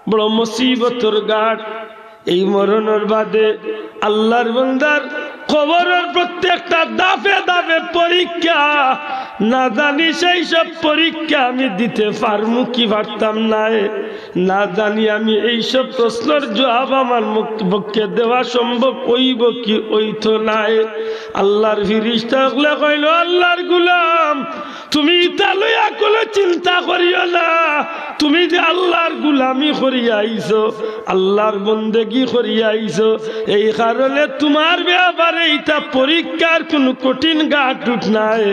বড় মুসিবতর ঘাট। এই মরণের বাদে আল্লাহর বান্দার কবরের প্রত্যেকটা দাফে দাফে পরীক্ষা, না জানি সেই সব পরীক্ষা আমি দিতে পারমু কি পারতাম না, না জানি আমি এইসব প্রশ্নের জবাব আমার পক্ষে দেওয়া সম্ভব হইব কি হইতো নাই। আল্লাহর ফিরিস্তা কইল, আল্লাহর গুলাম তুমি ইটা লইয়া কোনো চিন্তা করিও না, তুমি যে আল্লাহর গুলামি করিয়া আইছো, আল্লাহর বন্দেগী করিয়া আইছো, এই কারণে তোমার ব্যাপারে এটা পরীক্ষার কোনো কঠিন ঘাট উঠ নাই।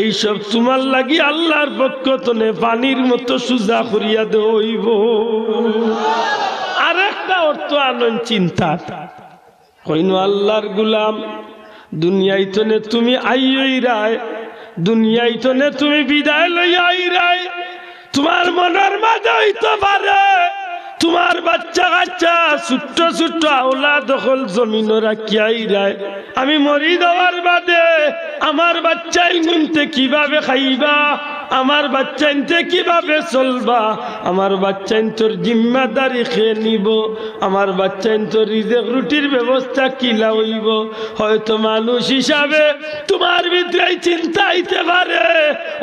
এইসব তোমার লাগি আল্লাহর পক্ষ তনে পানির মতো সুজা করিয়া দইব। আরেকটা অর্থ আনন্দ চিন্তা কইন, আল্লাহর গুলাম দুনিয়ায় তনে তুমি আইই রায়, দুনিয়ায় তনে তুমি বিদায় লইয়া আই রায়, তোমার মনের মাঝে হইতে পারে তোমার বাচ্চা কাচ্চা ছোট্ট ছোট্ট আওলা দখল জমিন রাখিয়াই রায়, আমি মরি দেওয়ার বাদে আমার বাচ্চা ইনতে কিভাবে খাইবা, আমার বাচ্চা ইনতে কিভাবে চলবা, আমার বাচ্চা ইন্তর জিম্মাদারি খেয়ে নিব, আমার বাচ্চা ইন্তর রিজেক রুটির ব্যবস্থা কিলা হইব। হয়তো মানুষ হিসাবে তোমার ভিতরে চিন্তা হইতে পারে,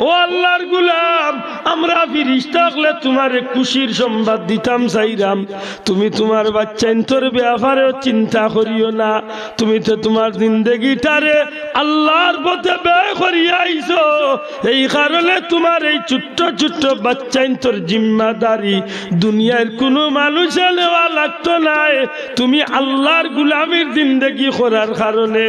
ও আল্লাহর গুলাম আমরা ফিরিস্তা হলে তোমার খুশির সংবাদ দিতাম চাইরাম, তুমি তোমার বাচ্চা ইন্তর ব্যাপারেও চিন্তা করিও না, তুমি তো তোমার জিন্দেগিটারে আল্লাহর পথে ব্যয় করিয়া আইছো, এই কারণে তোমার এই ছোট্ট ছোট্ট বাচ্চা ইন্তর জিম্মাদারি দুনিয়ার কোনো মানুষে নেওয়া লাগতো নাই। তুমি আল্লাহর গুলামির জিন্দেগি করার কারণে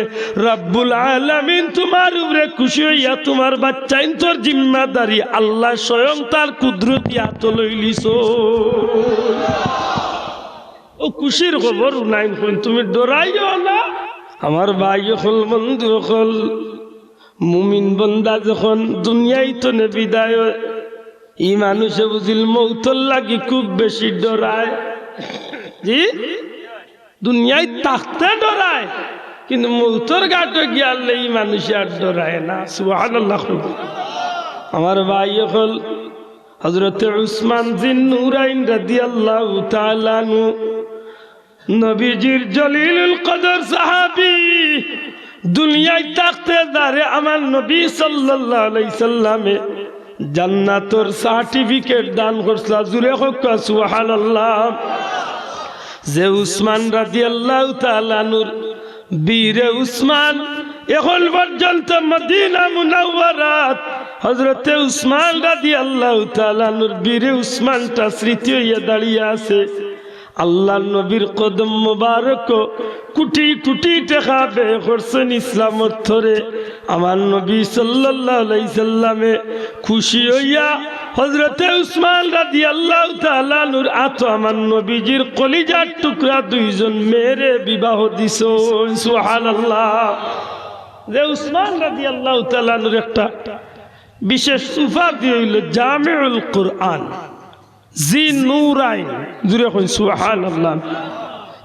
রব্বুল আলামিন তোমার উপরে খুশি হইয়া তোমার বাচ্চা ইন্তর জিম্মাদারি আল্লাহ স্বয়ং তার কুদরতি হাতে লইলিছো। ও খুশির খবর নাই, তুমি ডরাইও না। আমার ভাই হল বন্ধু হল মুমিন বন্দা যখন দুনিয়ায় তো নে বিদায়, ই মানুষে বুঝিল মৌতর লাগি খুব বেশি ডরায়। জি দুনিয়ায় থাকতে ডরায়, কিন্তু মৌতর ঘাটে গিয়ালে ই মানুষে আর ডরায় না। সুবহানাল্লাহ। আমার ভাই হল হযরত উসমান জিন নুরাইন রাদিয়াল্লাহু তাআলা আনহু, নবীজির জলিলুল কদর সাহাবী, দুনিয়ায় থাকতে দাঁড়ে আমার নবী সাল্লাল্লাহু আলাইহি সাল্লামে জান্নাতের সার্টিফিকেট দান করছিল। জুরে হোক সুবহানাল্লাহ। যে উসমান রাদিয়াল্লাহু তাআলা আনহুর বীরে উসমান এখন পর্যন্ত মদিনা মুনাওয়ারাত হযরত উসমান রাদিয়াল্লাহু তাআলা আনহুর বীরে উসমানটা স্মৃতি হইয়া দাঁড়িয়ে আছে। আল্লাহর নবীর কদম মুবারক কোটি কোটি টাকা ব্যয় করছেন ইসলামত ধরে। আমার নবী সাল্লাল্লাহু আলাইহি সাল্লামে খুশি হইয়া হযরতে উসমান রাদিয়াল্লাহু তাআলা আনহুর আতো আমার নবীজির কলিজার টুকরা দুইজন মেয়েরে বিবাহ দিছো। সুবহানাল্লাহ। যে উসমান রাদিয়াল্লাহু তাআলা আনহুর একটা বিশেষ উপাধি হইল জামিউল কুরআন, জি নূরাইন। জুরে কই সুবহানাল্লাহ।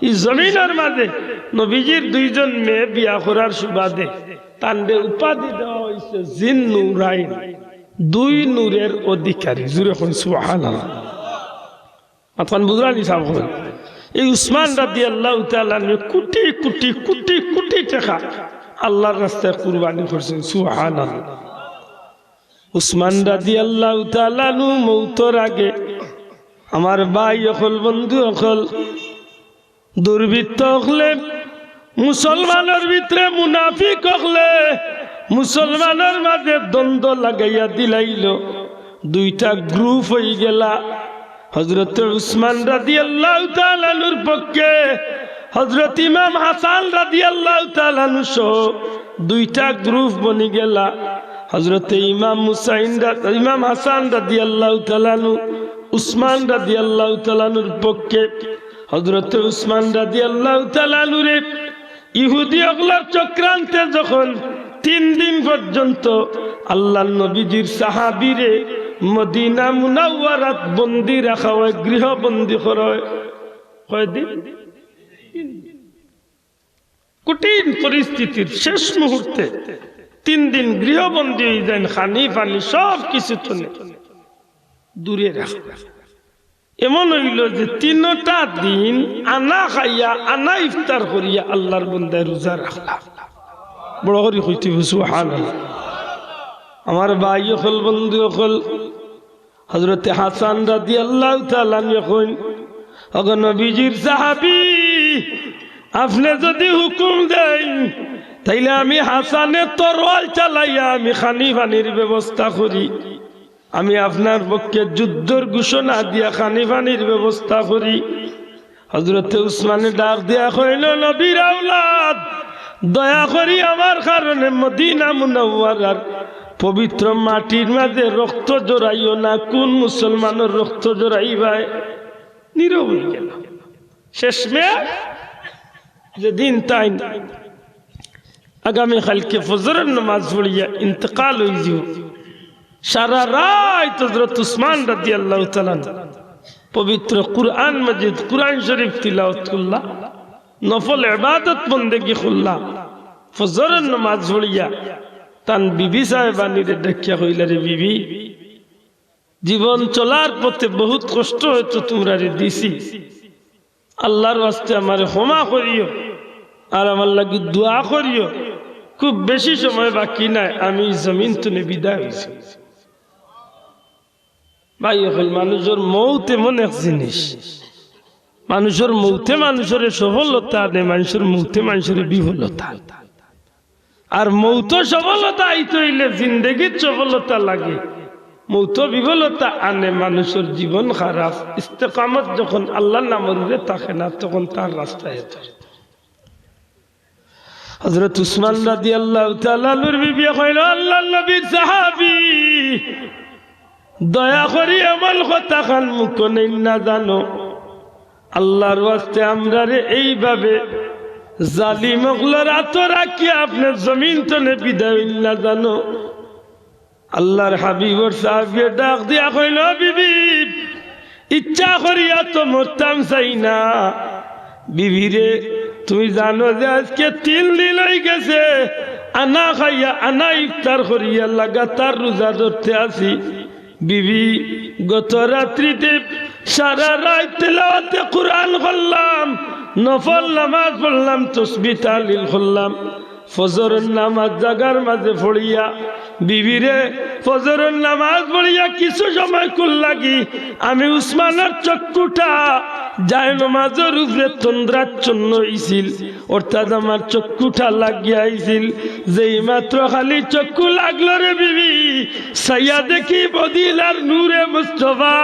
এই জমিনের মাঝে নবীজির দুইজন মেয়ে বিয়া করার সুবাদে তান্ডে উপাধি দেওয়া হয়েছে জিন নূরাইন, দুই নূরের অধিকারী। জুরে কই সুবহানাল্লাহ। আপনার বুঝলেন হিসাব করেন। এই উসমান রাদিয়াল্লাহু তাআলা কোটি কোটি কোটি কোটি টাকা আল্লাহর রাস্তায় কুরবানি করছেন। সুবহানাল্লাহ। উসমান রাদিয়াল্লাহু তাআলা মৌতের আগে আমার ভাই অকল বন্ধু অকল দুর্বৃত্ত হলে মুসলমানের ভিতরে মুনাফিক হলে মুসলমানের মাঝে দ্বন্দ্ব লাগাইয়া দিলাইল, দুইটা গ্রুপ হয়ে গেলা। হযরত উসমান রাদিয়াল্লাহু তাআলা আনহুর পক্ষে হযরত ইমাম হাসান রাদিয়াল্লাহু তাআলা আনহু সহ দুইটা গ্রুপ বনি গেলা। হযরত ইমাম হাসান রাদিয়াল্লাহু তাআলা আনহু উসমান রাদিয়াল্লাহু তাআলা আনহুর পক্ষে, হযরত উসমান রাদিয়াল্লাহু তাআলা আনহুর ইহুদি ওগুলোর চক্রান্তে যখন 3 দিন পর্যন্ত আল্লাহর নবীজির সাহাবীরে মদিনা মুনাওয়ারাত বন্দী রাখা হয়, গৃহবন্দী করা হয়। কয়দিন? কঠিন পরিস্থিতির শেষ মুহূর্তে 3 দিন গৃহবন্দী হয়ে যান। খানি পানি সব কিছু দূরে রাখা। এমন হইল যে 3টা দিন আনা খাইয়া আনা ইফতার করিয়া আল্লাহর বন্দায় রোজা রাখলাম। বড় করে কইতে সুবহানাল্লাহ। আমার ভাই হল বন্ধু হল হযরত হাসান রাদিয়াল্লাহু তাআলা যখন ওগো নবীজির সাহাবী, আপনি যদি হুকুম দেন তাইলে আমি হাসানের তরোয়াল চালাইয়া আমি খানি পানির ব্যবস্থা করি, আমি আপনার পক্ষে যুদ্ধের ঘোষণা দিয়া খানি পানির ব্যবস্থা করি। হযরত উসমানে ডাক দিয়া কইল, নবীর আওলাদ, দয়া করি আমার কারণে মদিনা মুনাওয়ারার পবিত্র মাটির মাঝে রক্ত জড়াইও না। কোন মুসলমানের রক্ত জড়াইবাই? নীরব হয়ে গেল। শেষমে যেদিন তাই আগামী কালকে ফজরের নামাজ পড়িয়া ইন্তেকাল হয়ে যাব, সারা রাত হযরত উসমান রাদিয়াল্লাহু তাআলা পবিত্র কুরআন মাজিদ কুরআন শরীফ তিলাওয়াত করলা, নফল ইবাদত বন্দেগি করলা। ফজরের নামাজ পড়িয়া তান বিবি সাহেবানির দেখিয়া কইলা, রে বিবি, জীবন চলার পথে বহুত কষ্ট হয়তো তোমরা রে দিছি, আল্লাহর ওয়াস্তে আমারে ক্ষমা করিও আর আমার লাগি দোয়া করিও। খুব বেশি সময় বাকি নাই, আমি জমিন তুলে বিদায় হইছি। ভাই হল মানুষের মৌত এমন এক জিনিস, মানুষের মৌতে মানুষের সফলতা নেই, মানুষের মৌতে মানুষের বিফলতা। আর মৌত সফলতা আইতে হইলে জিন্দেগির সফলতা লাগে, মৌত বিফলতা আনে মানুষের জীবন খারাপ। ইস্তেকামত যখন আল্লাহর নামের উপরে থাকে না, তখন তার রাস্তায় ধরে। হযরত উসমান রাদিয়াল্লাহু তাআলা আনহুর বিবি কইল, আল্লাহর নবীর সাহাবী, দয়া করি এমন কথা খান মুখ নেই না জানো, আল্লাহর ওয়াস্তে আমরা রে এইভাবে জালিম ওগুলোর হাত রাখি আপনার জমিন তলে বিদায় না জানো। আল্লাহর হাবিবর সাহাবী ডাক দিয়া কইল, বিবি, ইচ্ছা করিয়া তো মরতাম চাই না। বিবি রে, তুমি জানো যে আজকে 3 দিন হয়ে গেছে আনা খাইয়া আনা ইফতার করিয়া লাগাতার রোজা ধরতে আছি। বিবি, গত রাত্রিতে সারা রাত তেলাওয়াতে কুরআন করলাম, নফল নামাজ পড়লাম, তাসবিহ তাহলিল করলাম। ফজরের নামাজ জাগার মাঝে পড়িয়া, বিবিরে ফজরের নামাজ পড়িয়া কিছু সময় কুল লাগি আমি উসমানের চক্ষুটা যায় নামাজের উপরে তন্দ্রাচ্ছন্ন হইছিল, অর্থাৎ আমার চক্ষুটা লাগিয়া আইছিল। যেই মাত্র খালি চক্ষু লাগলো রে বিবি, সাইয়া দেখি মদিনার নূরে মুস্তাফা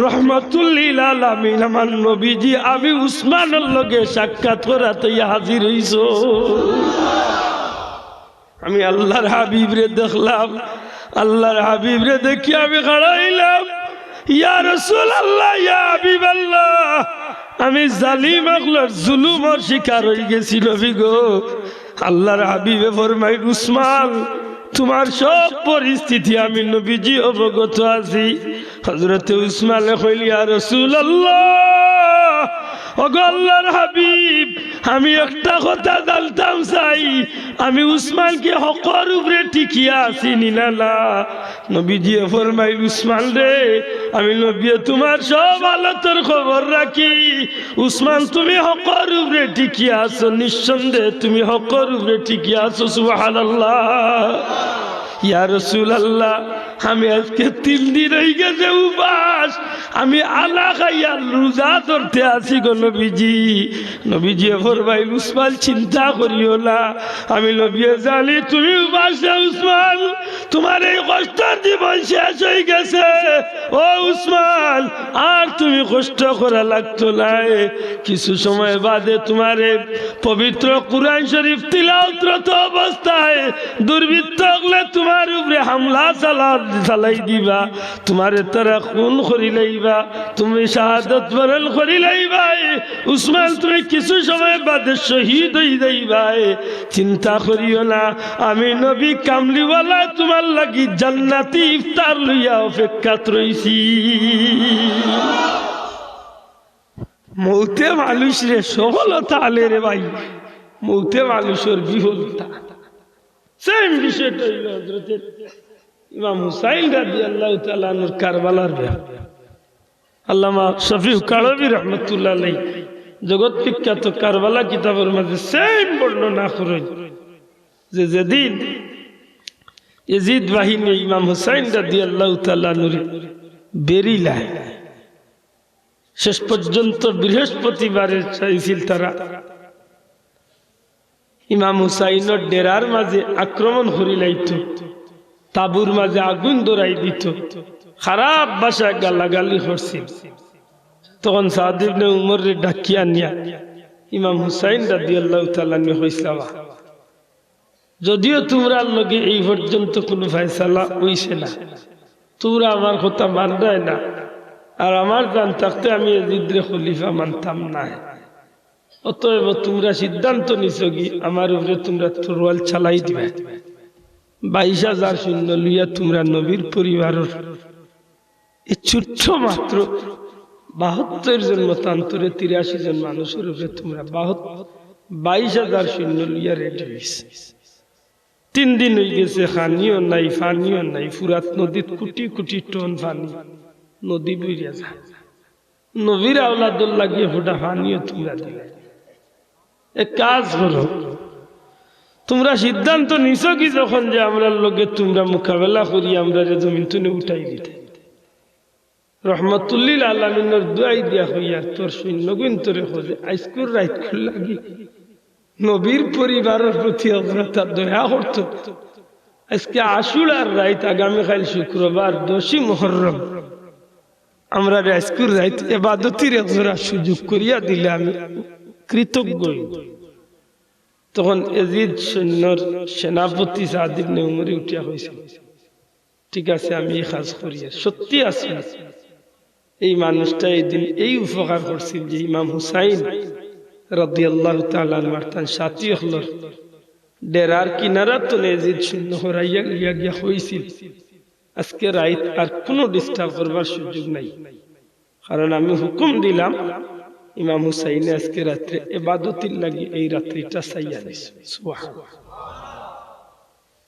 রহমাতুল্লিল আলামিন আমার নবীজি আমি উসমানের লগে সাক্ষাৎ করাতে হাজির হইছো। আমি আল্লাহর হাবিব রে দেখলাম, আল্লাহর হাবিব রে দেখি আমি খাড়াইলাম, ইয়া রাসূলুল্লাহ, ইয়া হাবিবাল্লাহ, আমি জালিম আকলার জুলুমের শিকার হয়ে গেছি নবী গো, আল্লাহর হাবিবে ফরমাইল উসমান তোমার সব পরিস্থিতি আমি নবীজি অবগত আছি। হযরতে উসমানে কইল ইয়া রাসূলুল্লাহ ওগো আল্লাহর হাবিব আমি একটা কথা জানতাম চাই আমি উসমানকে হকর উপরে টিকিয়া আছি না। নবীজি ফরমাইল উসমান রে আমি নবী তোমার সব হালতের খবর রাখি। উসমান তুমি হকর উপরে টিকিয়া আছো, নিঃসন্দেহে তুমি হকর উপরে টিকিয়া আছো। সুবহানাল্লাহ। ইয়া রাসূলুল্লাহ আমি আজকে 3 দিন হয়ে গেছে উপাস, আমি আলা খাইয়া রোজা ধরতে আছি গো নবীজি। নবীজি ফরমাইল উসমান চিন্তা করিও না, আমি নবী জানি তুমি উপাসে উসমান তোমার এই কষ্টের জীবন শেষ হয়ে গেছে। ও উসমান আর তুমি কষ্ট করা লাগতো না, কিছু সময় বাদে তোমারে পবিত্র কুরআন শরীফ তিলাওয়াতরত অবস্থায় দুর্বৃত্ত হলে তোমার উপরে হামলা চালাই দিবা, তোমারে তারা খুন করি লাইবা, তুমি শাহাদত বরণ করি লাইবা। উসমান তুমি কিছু সময় বাদে শহীদ হয়ে যাইবা, চিন্তা করিও না, আমি নবী কামলিওয়ালা তোমার লাগি জান্নাতি ইফতার লইয়া অপেক্ষাত রইছি। মৌতে মানুষ রে সফলতা আলে রে ভাই, মৌতে মানুষের বিফলতা। সেম বিষয়টা হইল হযরত ইমাম হুসাইন রাদিয়াল্লাহু তাআলা আনহুর কারবালার ব্যাপার। আল্লামা শফিউল কারবী রাহমাতুল্লাহ আলাইহি জগৎ বিখ্যাত কারবালা কিতাবের মধ্যে সেম বর্ণনা করেন যে যেদিন ইয়াজিদ বাহিনী ইমাম হুসাইন রাদিয়াল্লাহু তাআলা আনহুর বেরিলায় শেষ পর্যন্ত বৃহস্পতিবারের চাইছিল তারা ইমাম হুসাইনের ডেরার মাঝে আক্রমণ করিলাইত, তাবুর মাঝে আগুন ধরাই দিত, খারাপ ভাষায় গালাগালি করছিল। তখন সাদ ইবনে উমর রে ডাকিয়া নিয়া ইমাম হুসাইন রাদিয়াল্লাহু তাআলা আনহু কইসলা যদিও তোমরা লগে এই পর্যন্ত কোনো ফয়সালা হইছে না, তোমরা আমার কথা মানবে না, আর আমার জান থাকতে আমি ইয়াজিদরে খলিফা মানতাম না, অতএব তোমরা সিদ্ধান্ত নিছো কি আমার উপরে তোমরা তরোয়াল চালাই দিবে। 22,000 সৈন্য লইয়া তোমরা নবীর পরিবারের এই ছোট্ট মাত্র 72 জন মতান্তরে 83 জন মানুষের উপরে তোমরা 22,000 সৈন্য লইয়া রেডি হইছে। 3 দিন হয়ে গেছে, খানিও নাই ফানিও নাই, ফুরাত নদীত কোটি কোটি টন পানি নদী বইয়া যায়, নবীর আওলাদুল লাগিয়ে ফোটা পানিও তোমরা দিলে। এক কাজ করো, তোমরা সিদ্ধান্ত নিছো কি যখন যে আমরা লোকে তোমরা মোকাবেলা করি আমরা জমিন তুলে উঠাই দিতে। রহমতুল্লিল আলামিনের দুয়াই দিয়া হইয়া তোর সৈন্যগুণ তোরে খোঁজে আইসকুর রাইত লাগি নবীর পরিবারের প্রতি অগ্রতা দয়া করত। আজকে আশুরার রাইত, আগামীকাল শুক্রবার 10ই মুহররম, আমরা আইসকুর রাইত ইবাদতের একজোড়া সুযোগ করিয়া দিলে আমি কৃতজ্ঞ। তখন ইয়াজিদ সৈন্যর সেনাপতি সাদ ইবনে উমর উঠিয়া হয়েছিল, ঠিক আছে আমি এই কাজ করি। সত্যি আছে এই মানুষটা এই দিন এই উপকার করছিল যে ইমাম হুসাইন রাদিয়াল্লাহু তাআলা আনহু তার সাথী হলো ডেরার কিনারা তো ইয়াজিদ সৈন্য হরাইয়া গিয়া গিয়া হয়েছিল আজকে রাত আর কোনো ডিস্টার্ব করবার সুযোগ নাই, কারণ আমি হুকুম দিলাম ইমাম হুসাইন আজকে রাত্রে ইবাদতের লাগি এই রাত্রিটা চাইয়া দিছে। সুবহানাল্লাহ।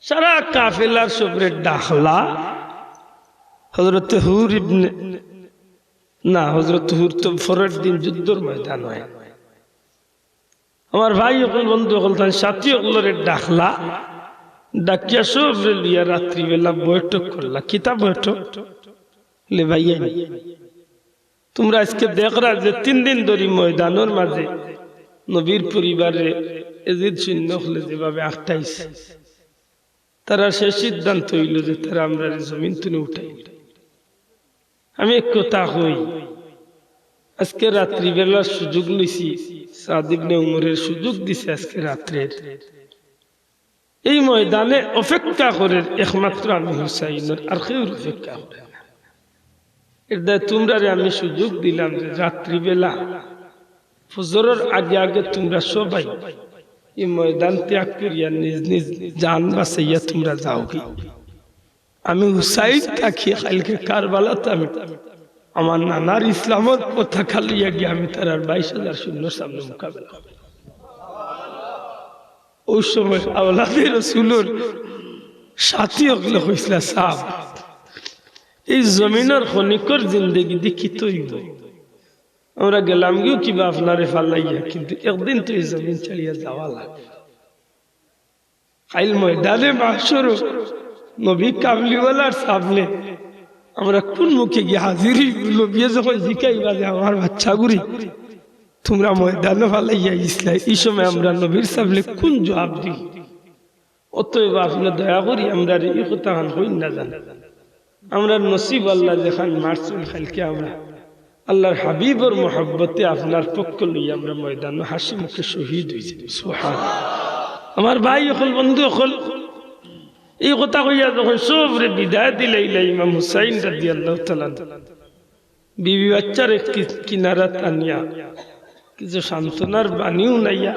সারা কাফেলার সবরে ডাকলা হযরত হুর ইবনে না, হযরত হুর তো পরের দিন যুদ্ধের ময়দান হয়। আমার ভাই সকল বন্ধু সকল তার সাথী সকলের ডাকলা, ডাকিয়া সবরে লিয়া রাত্রিবেলা বৈঠক করলা। কিতা বৈঠক? লে ভাইয়া তোমরা আজকে দেখরা যে 3 দিন ধরে ময়দানের মাঝে নবীর পরিবারে ইয়াজিদ সৈন্য হলে যেভাবে আটটাইছে, তারা শেষ সিদ্ধান্ত হইল যে তারা আমরা জমিন তুলে উঠাই। আমি এক কথা হই, আজকে রাত্রিবেলার সুযোগ লইছি, সাদ ইবনে উমরের সুযোগ দিছে আজকে রাত্রের এই ময়দানে অপেক্ষা করে একমাত্র আমি হুসাইনের, আর কেউ অপেক্ষা করে না। এর দায় তোমরা আমি সুযোগ দিলাম যে রাত্রিবেলা ফজরের আগে আগে তোমরা সবাই এই ময়দান ত্যাগ করিয়া নিজ নিজ জান বাঁচাইয়া তোমরা যাও কি। আমি হুসাইন কাকি কালকে কারবালাতে আমি আমার নানার ইসলামের পতাকা লইয়া গিয়ে আমি তার 22,000 সৈন্যের সামনে মোকাবেলা করব। ওই সময় আওলাদে রাসূলের সাথী হলে হইছিল সাহাব, এই জমিনের ক্ষণিকর জিন্দগি দেখি তৈব আমরা গেলাম গিয়েও কিবা আপনারে ফালাইয়া, কিন্তু একদিন তো এই জমিন ছাড়িয়া যাওয়া লাগবে। কাইল ময়দানে মাহশর নবী কামলিওয়ালার সামনে আমরা কোন মুখে গিয়ে হাজির নবী যখন জিকাইবা যে আমার বাচ্চাগুলি তোমরা ময়দানে ফালাইয়া ইসলাই, এই সময় আমরা নবীর সামনে কোন জবাব দিই? অতএব আপনি দয়া করি আমরা এই কথা হই না জান, আমরা নসিব আল্লাহ যেখান মারসুল খালকে আমরা আল্লাহর হাবিবর মোহাব্বতে আপনার পক্ষ লইয়া আমরা ময়দানে হাসি মুখে শহীদ হয়েছি। সুবহানাল্লাহ। আমার ভাই হল বন্ধু হল এই কথা কইয়া যখন সবরে বিদায় দিলাইলা ইমাম হুসাইন রাদিয়াল্লাহু তাআলা বিবি বাচ্চার কিনারা টানিয়া কিছু সান্ত্বনার বাণীও নাইয়া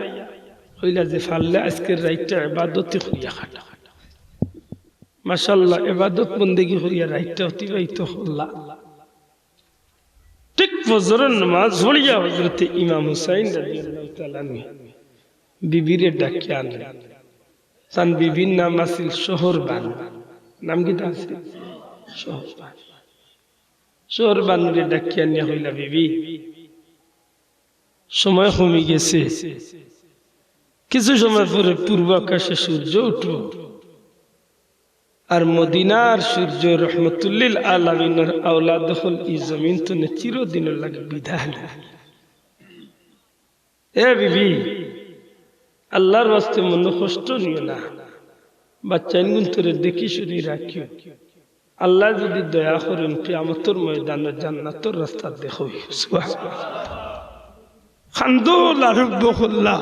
হইলা যে ফাললে আজকের রাইটটা ইবাদতে করিয়া খাটা। মাশাআল্লাহ, ইবাদত বন্দেগী করিয়া রাইটটা অতিবাহিত হল্লা। ঠিক ফজরের নামাজ পড়িয়া হযরত ইমাম হুসাইন রাদিয়াল্লাহু তাআলা বিবিরে ডাকিয়া আনলেন। তান বিবির নাম আছিল শহরবান। নাম কি আছে? শহরবান। শহরবানুরে ডাকিয়া নিয়া হইলা, বিবি সময় কমে গেছে, কিছু সময় পরে পূর্ব আকাশে সূর্য উঠব আর মদিনার সূর্য রহমতুল্লিল আলামিনের আওলাদ হল এই জমিন তো চিরদিনের লাগে বিদায় নেয়। এ বিবি, আল্লাহর ওয়াস্তে মনে কষ্ট নিও না, বাচ্চাইন গুন্তরে দেখি শুনি রাখিও। আল্লাহ যদি দয়া করেন কিয়ামতের ময়দানে জান্নাতের রাস্তা দেখো। খান্দুল আরব্য করলা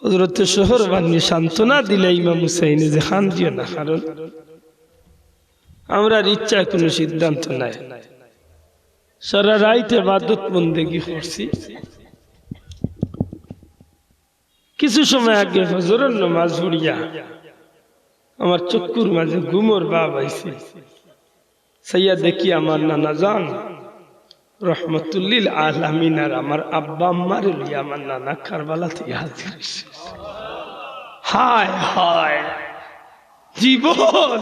হযরত শহরবানী সান্ত্বনা দিলে ইমাম হুসাইনে যে খান দিও না, কারণ আমরা ইচ্ছায় কোনো সিদ্ধান্ত নাই। সারা রাত ইবাদত বন্দেগী করছি, কিছু সময় আগে ফজরের নামাজ পড়িয়া আমার চক্ষুর মাঝে ঘুমর ভাব আইছে। সাইয়া দেখি আমার নানা জান রহমতুল্লিল আলামিন আর আমার আব্বা আম্মারে লইয়া আমার নানা কারবালা থেকে হাজির হইছে। হায় হায়, জীবন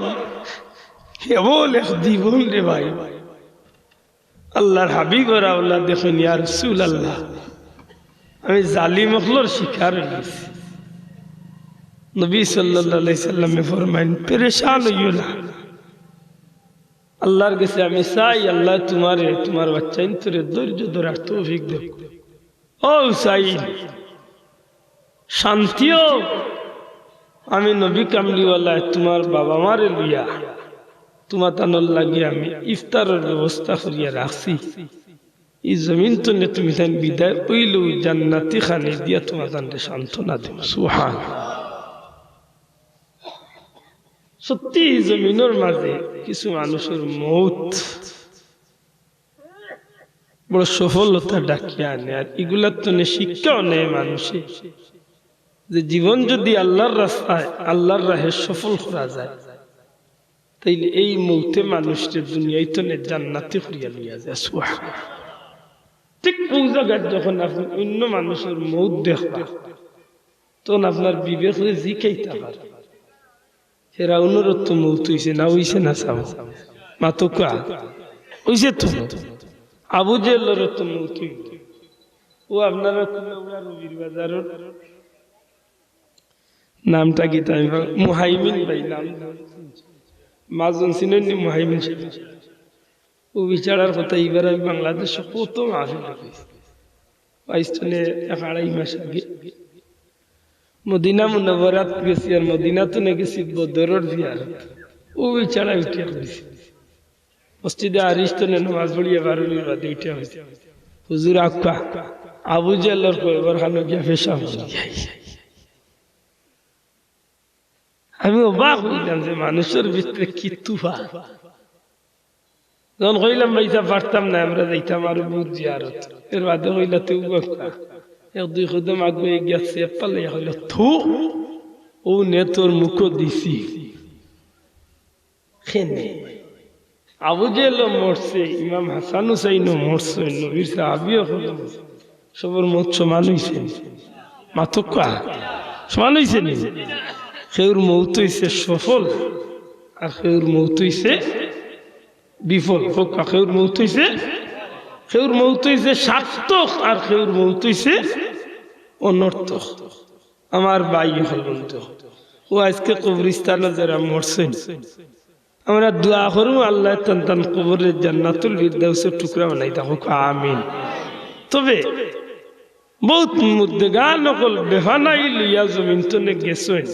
কেবল এক জীবন রে ভাই। আল্লাহর হাবিবের আওলাদ দেখুন ইয়া রাসূলুল্লাহ, আমি জালিম হলোর শিকার হইছি। নবী সাল্লাল্লাহু আলাইহি সাল্লামে ফরমাইন, পেরেশান হইও না, আল্লাহর কাছে আমি চাই আল্লাহ তোমারে তোমার বাচ্চাইন তোরে ধৈর্য ধরার তৌফিক দেব। ও হুসাইন, শান্তিও আমি নবী কামলিওয়ালা তোমার বাবা মারে লইয়া তোমার তানর লাগিয়ে আমি ইফতারের ব্যবস্থা করিয়া রাখছি। এই জমিন তো নে তুমি তাই বিদায় কইল জান্নাতি খানে দিয়া তোমার জানতে সান্ত্বনা দেব। সুবহানাল্লাহ। সত্যি এই জমিনের মাঝে কিছু মানুষের মৌত বড় সফলতা ডাকিয়া আনে, আর এগুলার তো শিক্ষাও নেই মানুষে যে জীবন যদি আল্লাহর রাস্তায় আল্লাহর রাহে সফল করা যায় তাইলে এই মৌতে মানুষের দুনিয়ায় তো জান্নাতি করিয়া লইয়া যায়। সুবহানাল্লাহ। ঠিক ওই জায়গায় যখন আপনি অন্য মানুষের মৌত দেখবা তখন আপনার বিবেক জিকাইতে পারে ফেরাউনেরও তো মৌত হইছে না হইছে না, চাও মাতকা হইছে তো, আবু জেহেলেরও তো মৌত হইল। ও আপনারা রবির বাজারের নামটা কি তাই মুহাইমিন ভাই নাম মাজন চিনেন নি? মুহাইমিন ও বিচারার কথা এবার আমি বাংলাদেশে কত মাহফিল পাইস্তনে 1-2.5 মাস আগে মদিনা মুনাওয়ারাত গেছি, আর মদিনা তো না গেছি বদরের জিয়ারত। ও বিচারা উঠিয়া করেছি মসজিদে আরিস্তনে নামাজ পড়িয়া বারুলির বাদে উঠিয়া হয়েছে। হুজুর আক্কা আবু জেহেলের কয়বার খানো গিয়া পেশাব আমি অবাক হইলাম যে মানুষের ভিতরে কি তুফা। যখন কইলাম ভাইসা পারতাম না আমরা যাইতাম আরো বুঝ জিয়ারত, এর বাদে কইলা তুই এক দুই কদম আগে গেছে পালে হইল থু ও নে তোর মুখ দিছি খেনে আবু জেহেল মরছে ইমাম হাসান হুসাইন মরছে নবীর সাহাবীও সবর মত সমান হইছে মাতকা সমান হইছে নি খেউর মৌত হইছে সফল আর খেউর মৌত হইছে বিফল খেউর মৌত হইছে সার্থক আর খেউর মৌত হইছে অনর্থক আমার ভাই হল বন্ধু ও আজকে কবরস্থানে যারা মরছেন আমরা দোয়া করব আল্লাহ তান তান কবরের জান্নাতুল ফিরদাউসের টুকরা বানাই দাও আমিন তবে বহুত মুদ্দেগান নকল বেফানাই লইয়া জমিন তনে গেছেন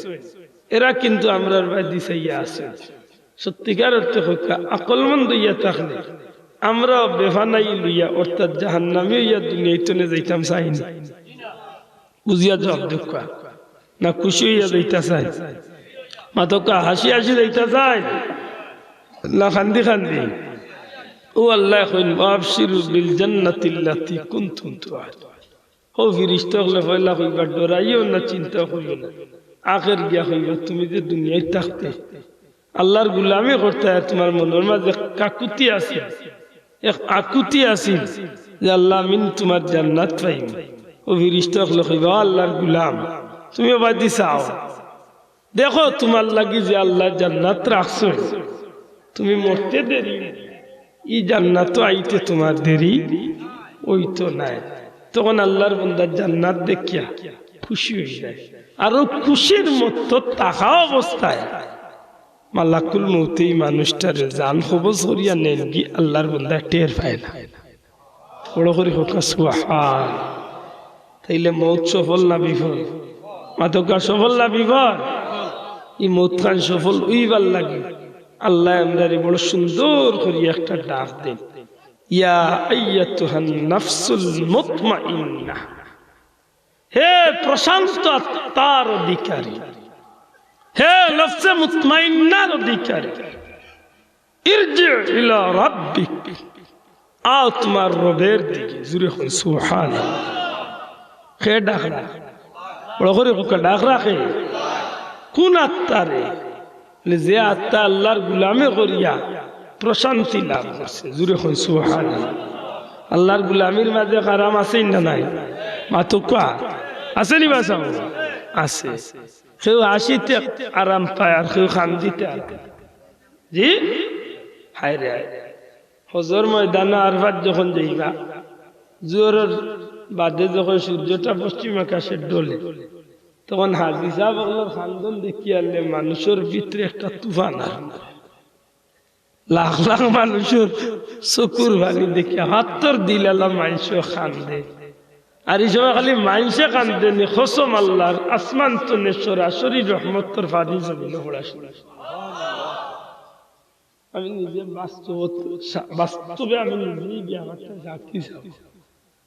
এরা কিন্তু আমরার ভাই দিছাইয়া আছে সত্যিকার অর্থে হইকা আকলমন্দ ইয়া থাকলে আমরা বেফানাই লইয়া অর্থাৎ জাহান্নামে ইয়া দুনিয়ায় তনে যাইতাম চাইনি বুঝিয়া জবাব দেখা না খুশি হইয়া যাইতা চাই মাতকা হাসি হাসি যাইতা চাই না খান্দি খান্দি ও আল্লাহ কইন আবশিরু বিল জান্নাতিল্লাতি কুনতুম তুআদুন ও ফেরেশতা হলে পয়লা কইবা ডরাইও না চিন্তা করিও না আখের গিয়া কইবা তুমি যে দুনিয়ায় থাকতে আল্লাহর গোলামি করতে তোমার মনের মাঝে কাকুতি আছে এক আকুতি আছে যে আল্লাহ আমি তোমার জান্নাত পাইম ও ফেরেশতা হলে কইবা আল্লাহর গোলাম তুমি বাদি চাও দেখো তোমার লাগি যে আল্লাহ জান্নাত রাখছো তুমি মরতে দেরি এই জান্নাত আইতে তোমার দেরি ওই তো নাই তখন আল্লাহর বান্দার জান্নাত দেখিয়া খুশি হয়ে যায় আরো খুশির মতো থাকা অবস্থায় মালাকুল মউত এই মানুষটার জান কবজ করিয়া নেন কি আল্লাহর বান্দা টের পায় না বড় করে হোক সুবহান তাইলে মউত সফল না বিফল মাতকা সফল না বিফল এই মউত খান সফল হইবার লাগে আল্লাহ আমরারে বড় সুন্দর করে একটা ডাক দেন ইয়া আইয়াতুহান নাফসুল মুতমাইন্নাহ হে প্রশান্ত আত্মার অধিকারী হে নফসে মুতমাইন্নার অধিকারী ইরজি ইলা রাব্বিক আও তোমার রবের দিকে জুরে হন সুবহানাল্লাহ হে ডাক বড় করে ডাক রাখে কোন আত্মারে যে আত্মা আল্লাহর গোলামি করিয়া প্রশান্তি লাভ করছে জুরে হন সুবহানাল্লাহ আল্লাহর গোলামির মাঝে আরাম আছে না নাই মাতকা আছে নি বাসাও আছে কেউ হাসিতে আরাম পায় আর কেউ কান্দিতে জি হায় রে হজর ময়দানে আরফাত যখন যাইবা জোরের বাদে যখন সূর্যটা পশ্চিম আকাশে ডলে তখন হাজি সাহেব আল্লাহর খান্দন দেখি আনলে মানুষের ভিতরে একটা তুফান লাখ লাখ মানুষের চকুর ভাঙি দেখি হাত্তর দিল আল্লাহ মানুষ খান্দে আর এই সময় খালি মানুষে কান্দে নি খসম আল্লাহর আসমান তনে সরাসরি রহমতর ফানি জমিন পড়াশোনা আমি নিজে বাস্তবে আমি নিজেই গিয়ে আমার সাক্ষী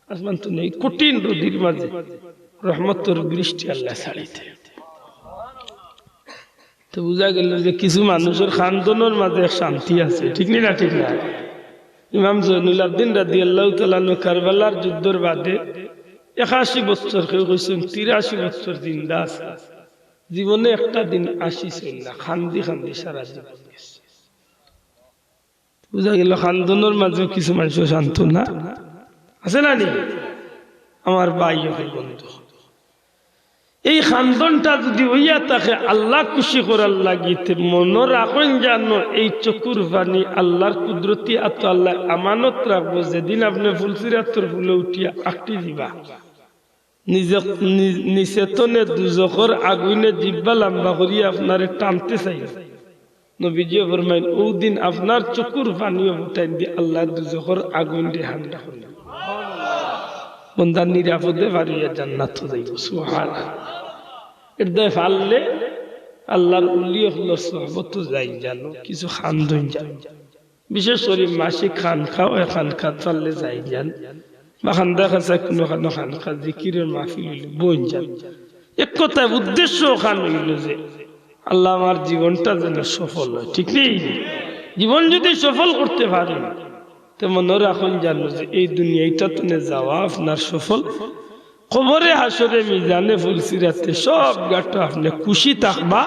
আসমান তনে কঠিন রোদির মাঝে রহমতর বৃষ্টি আল্লাহ ছাড়িতে তো বুঝা গেল যে কিছু মানুষের খানদনের মাঝে শান্তি আছে ঠিক না ঠিক না ইমাম জয়নুল আবদিন রাদিয়াল্লাহু তাআলা কারবালার যুদ্ধের বাদে 81 বছর কেউ কইছেন 83 বছর জিন্দা আছে জীবনে একটা দিন আসিছেন না খান্দি খান্দি সারা জীবন গেছে বুঝা গেল খানদনের মাঝে কিছু মানুষ শান্ত না আছে না নি আমার ভাই বন্ধু এই খানদনটা যদি হইয়া থাকে আল্লাহ খুশি করার লাগিতে মনে রাখেন জানো এই চকুর পানি আল্লাহর কুদরতি আত আল্লাহ আমানত রাখবো যেদিন আপনি ফুলসিরাতর ফুলে উঠিয়া আঁকটি দিবা নিজে নিচেতনে দুজখর আগুনে জিব্বা লম্বা করিয়া আপনারে টানতে চাই নবীজি ফরমাইন ওই দিন আপনার চকুর পানিও উঠাই দিয়ে আল্লাহ দুজখর আগুন দিয়ে ঠান্ডা করবে বন্দার নিরাপদে বাড়িয়া জান্নাত যাইব সুবহানাল্লাহ এর দয় ফাললে আল্লাহর উলিয়ে হলো সহবত যাই জানো কিছু খানদন যান বিশেষ করে মাসিক খানখা ওই খানখা চললে যাই যান বা খান্দা খাসা কোনো খানো খানখা জিকিরের মাহফিল হইলে বন যান এক কথায় উদ্দেশ্য খান হইল যে আল্লাহ আমার জীবনটা যেন সফল হয় ঠিক নেই জীবন যদি সফল করতে পারেন তো মনে রাখুন জানো যে এই দুনিয়াটা তো যাওয়া আপনার সফল কবরে হাসরে মিজানে ফুলসিরাতে সব গাটো আপনি খুশি থাকবা।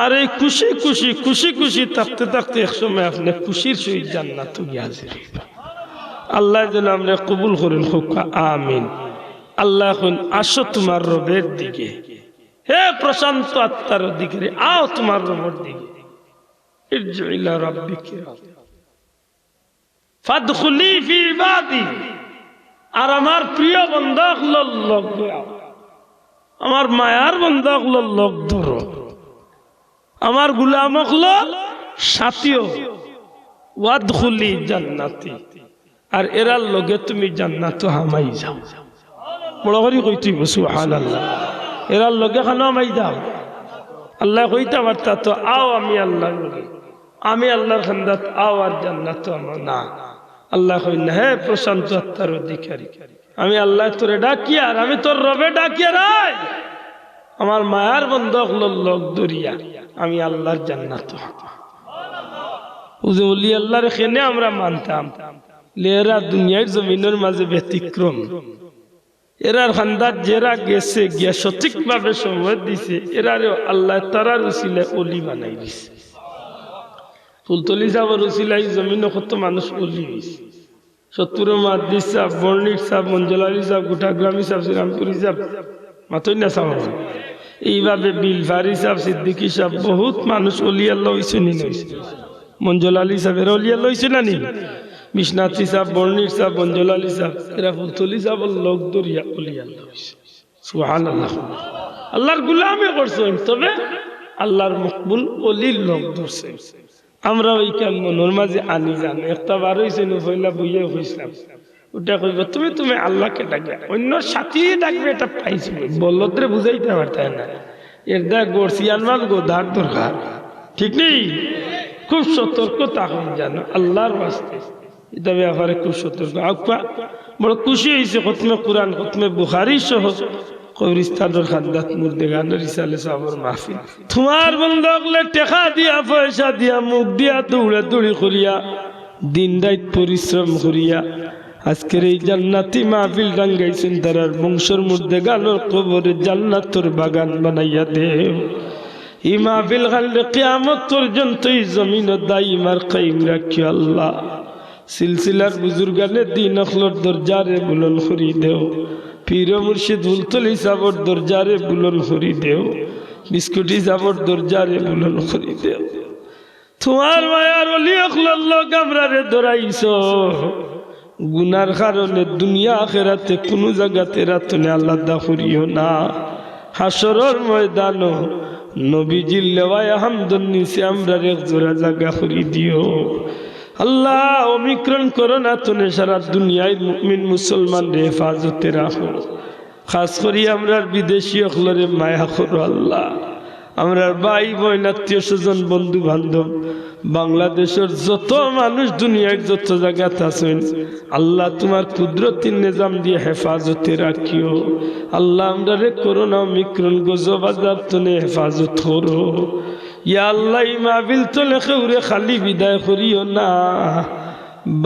আর এই খুশি খুশি খুশি খুশি থাকতে থাকতে একসময় আপনি খুশির সহিত জান্নাত গিয়ে হাজির হইবা। আল্লাহ যেন আমরা কবুল করেন, হোকা আমিন। আল্লাহ এখন আসো তোমার রবের দিকে, হে প্রশান্ত আত্মার দিকে, আও তোমার রবের দিকে। ইরজি ইলা রাব্বিকি ফাদখুলি ফি ইবাদি। আর আমার প্রিয় বান্দা হল লোক, আমার মায়ার বান্দা হল লোক ধরো, আমার গোলাম হল সাথীও। ওয়াদখুলি জান্নাতি, আর এরার লগে তুমি জান্নাত হামাই যাও। বড় করে কইতে সুবহানাল্লাহ। এরার লগে খানো হামাই যাও। আল্লাহ কইতে পারতা তো আও আমি আল্লাহর লগে, আমি আল্লাহর খান্দাত আও, আর জান্নাত আমার না। আল্লাহ কই না, হে প্রশান্ত আত্মার অধিকারী, আমি আল্লাহ তোরে ডাকি, আর আমি তোর রবে ডাকি। রাই আমার মায়ার বন্ধ হল লোক দরিয়া, আমি আল্লাহর জান্নাত। ওলি আল্লাহর খেনে আমরা মানতাম, এরা দুনিয়ার জমিনের মাঝে ব্যতিক্রম। এরার খান্দার যেরা গেছে গিয়া সঠিকভাবে সময় দিছে, এরারে আল্লাহ তারার উসিলে অলি বানাই দিছে। ফুলতলি সাহেবের উসিলাই জমিন কত মানুষ অলি হয়েছে। সত্তর মাদ্দিস সাহেব, বর্ণিক সাহেব, মঞ্জলারি সাহেব, গোটাগ্রামী সাহেব, শ্রীরামপুরি সাহেব, মাতই না সাহেব, এইভাবে বিলফারি সাহেব, সিদ্দিকী সাহেব, বহুত মানুষ অলি আল্লাহ হয়েছে। নি মঞ্জলালি সাহেবের অলি আল্লাহ হয়েছে না নি? বিশ্বনাথী সাহেব, বর্ণিক সাহেব, মঞ্জলালি সাহেব, এরা ফুলতলি সাহেবের লোক দরিয়া অলি আল্লাহ হয়েছে। সুবহানাল্লাহ। আল্লাহর গুলামি করছেন, তবে আল্লাহর মকবুল অলির লোক ধরছে। আমরা ওই কেন মনের মাঝে আনি জানো, একটা বার হয়েছে নইলা বইয়ে হয়েছিলাম, ওটা কইব তুমি তুমি আল্লাহকে ডাকবে, অন্য সাথী ডাকবে, এটা পাইছি বলদরে বুঝাইতে পারতে না। এর দেখ গড়ছিয়ান মাল গোধার দরকার, ঠিক নেই? খুব সতর্ক তখন জানো আল্লাহর ওয়াস্তে, এটা ব্যাপারে খুব সতর্ক। আকুয়া বড় খুশি হয়েছে, খতমে কোরআন, খতমে বুখারী সহ কবরিস্তানের খান্দাত মুর্দেগানের রিসালে সাবর মাহফিল। তোমার বন্ধকলে টেকা দিয়া, পয়সা দিয়া, মুখ দিয়া দৌড়া দৌড়ি করিয়া, দিন রাত পরিশ্রম করিয়া আজকের এই জান্নাতি মাহফিল ডাঙ্গাইছেন, তারার বংশর মুর্দেগানের কবরে জান্নাতর বাগান বানাইয়া দেও। এই মাহফিল খালে কিয়ামত পর্যন্ত এই জমিন দাইম আর কায়েম রাখিও আল্লাহ। সিলসিলার বুজুর্গানে দিন আখলর দরজারে বুলন্দ করি দেও। পীর মুর্শিদ ফুলতলি সাবর দরজারে বুলন্দ করি দেও। বিস্কুটি সাবর দরজারে বুলন্দ করি দেও। তোমার মায়ার অলি আখলর লোক আমরারে ধরাইছো, গুনার কারণে দুনিয়া আখিরাতে কোন জায়গাতে রাতনে আলাদা করিও না। হাসরের ময়দানও নবীজির লেওয়ায় হামদুন নিচে আমরার এক জোড়া জায়গা করি দিও আল্লাহ। অমিক্রণ করো না তনে সারা দুনিয়ায় মুমিন মুসলমান রে হেফাজতে রাখো। খাস করি আমরার বিদেশি অখলরে মায়া করো আল্লাহ। আমরার ভাই বোন, আত্মীয় স্বজন, বন্ধু বান্ধব, বাংলাদেশের যত মানুষ দুনিয়ার যত জায়গাতে আছেন আল্লাহ তোমার কুদরতির নিজাম দিয়ে হেফাজতে রাখিও আল্লাহ। আমরা রে করোনা অমিক্রণ গজব আযাব তনে হেফাজত করো ইয়া আল্লাহ। মাহফিল তো লেখে খালি বিদায় করিও না,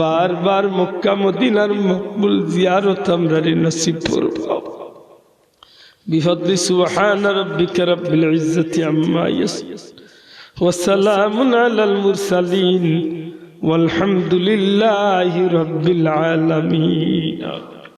বারবার মক্কা মদিনার মকবুল জিয়ারত আমরা রে নসিব করো। بفضل سبحان ربك رب العزة عما يصفون وسلام على المرسلين والحمد لله رب العالمين.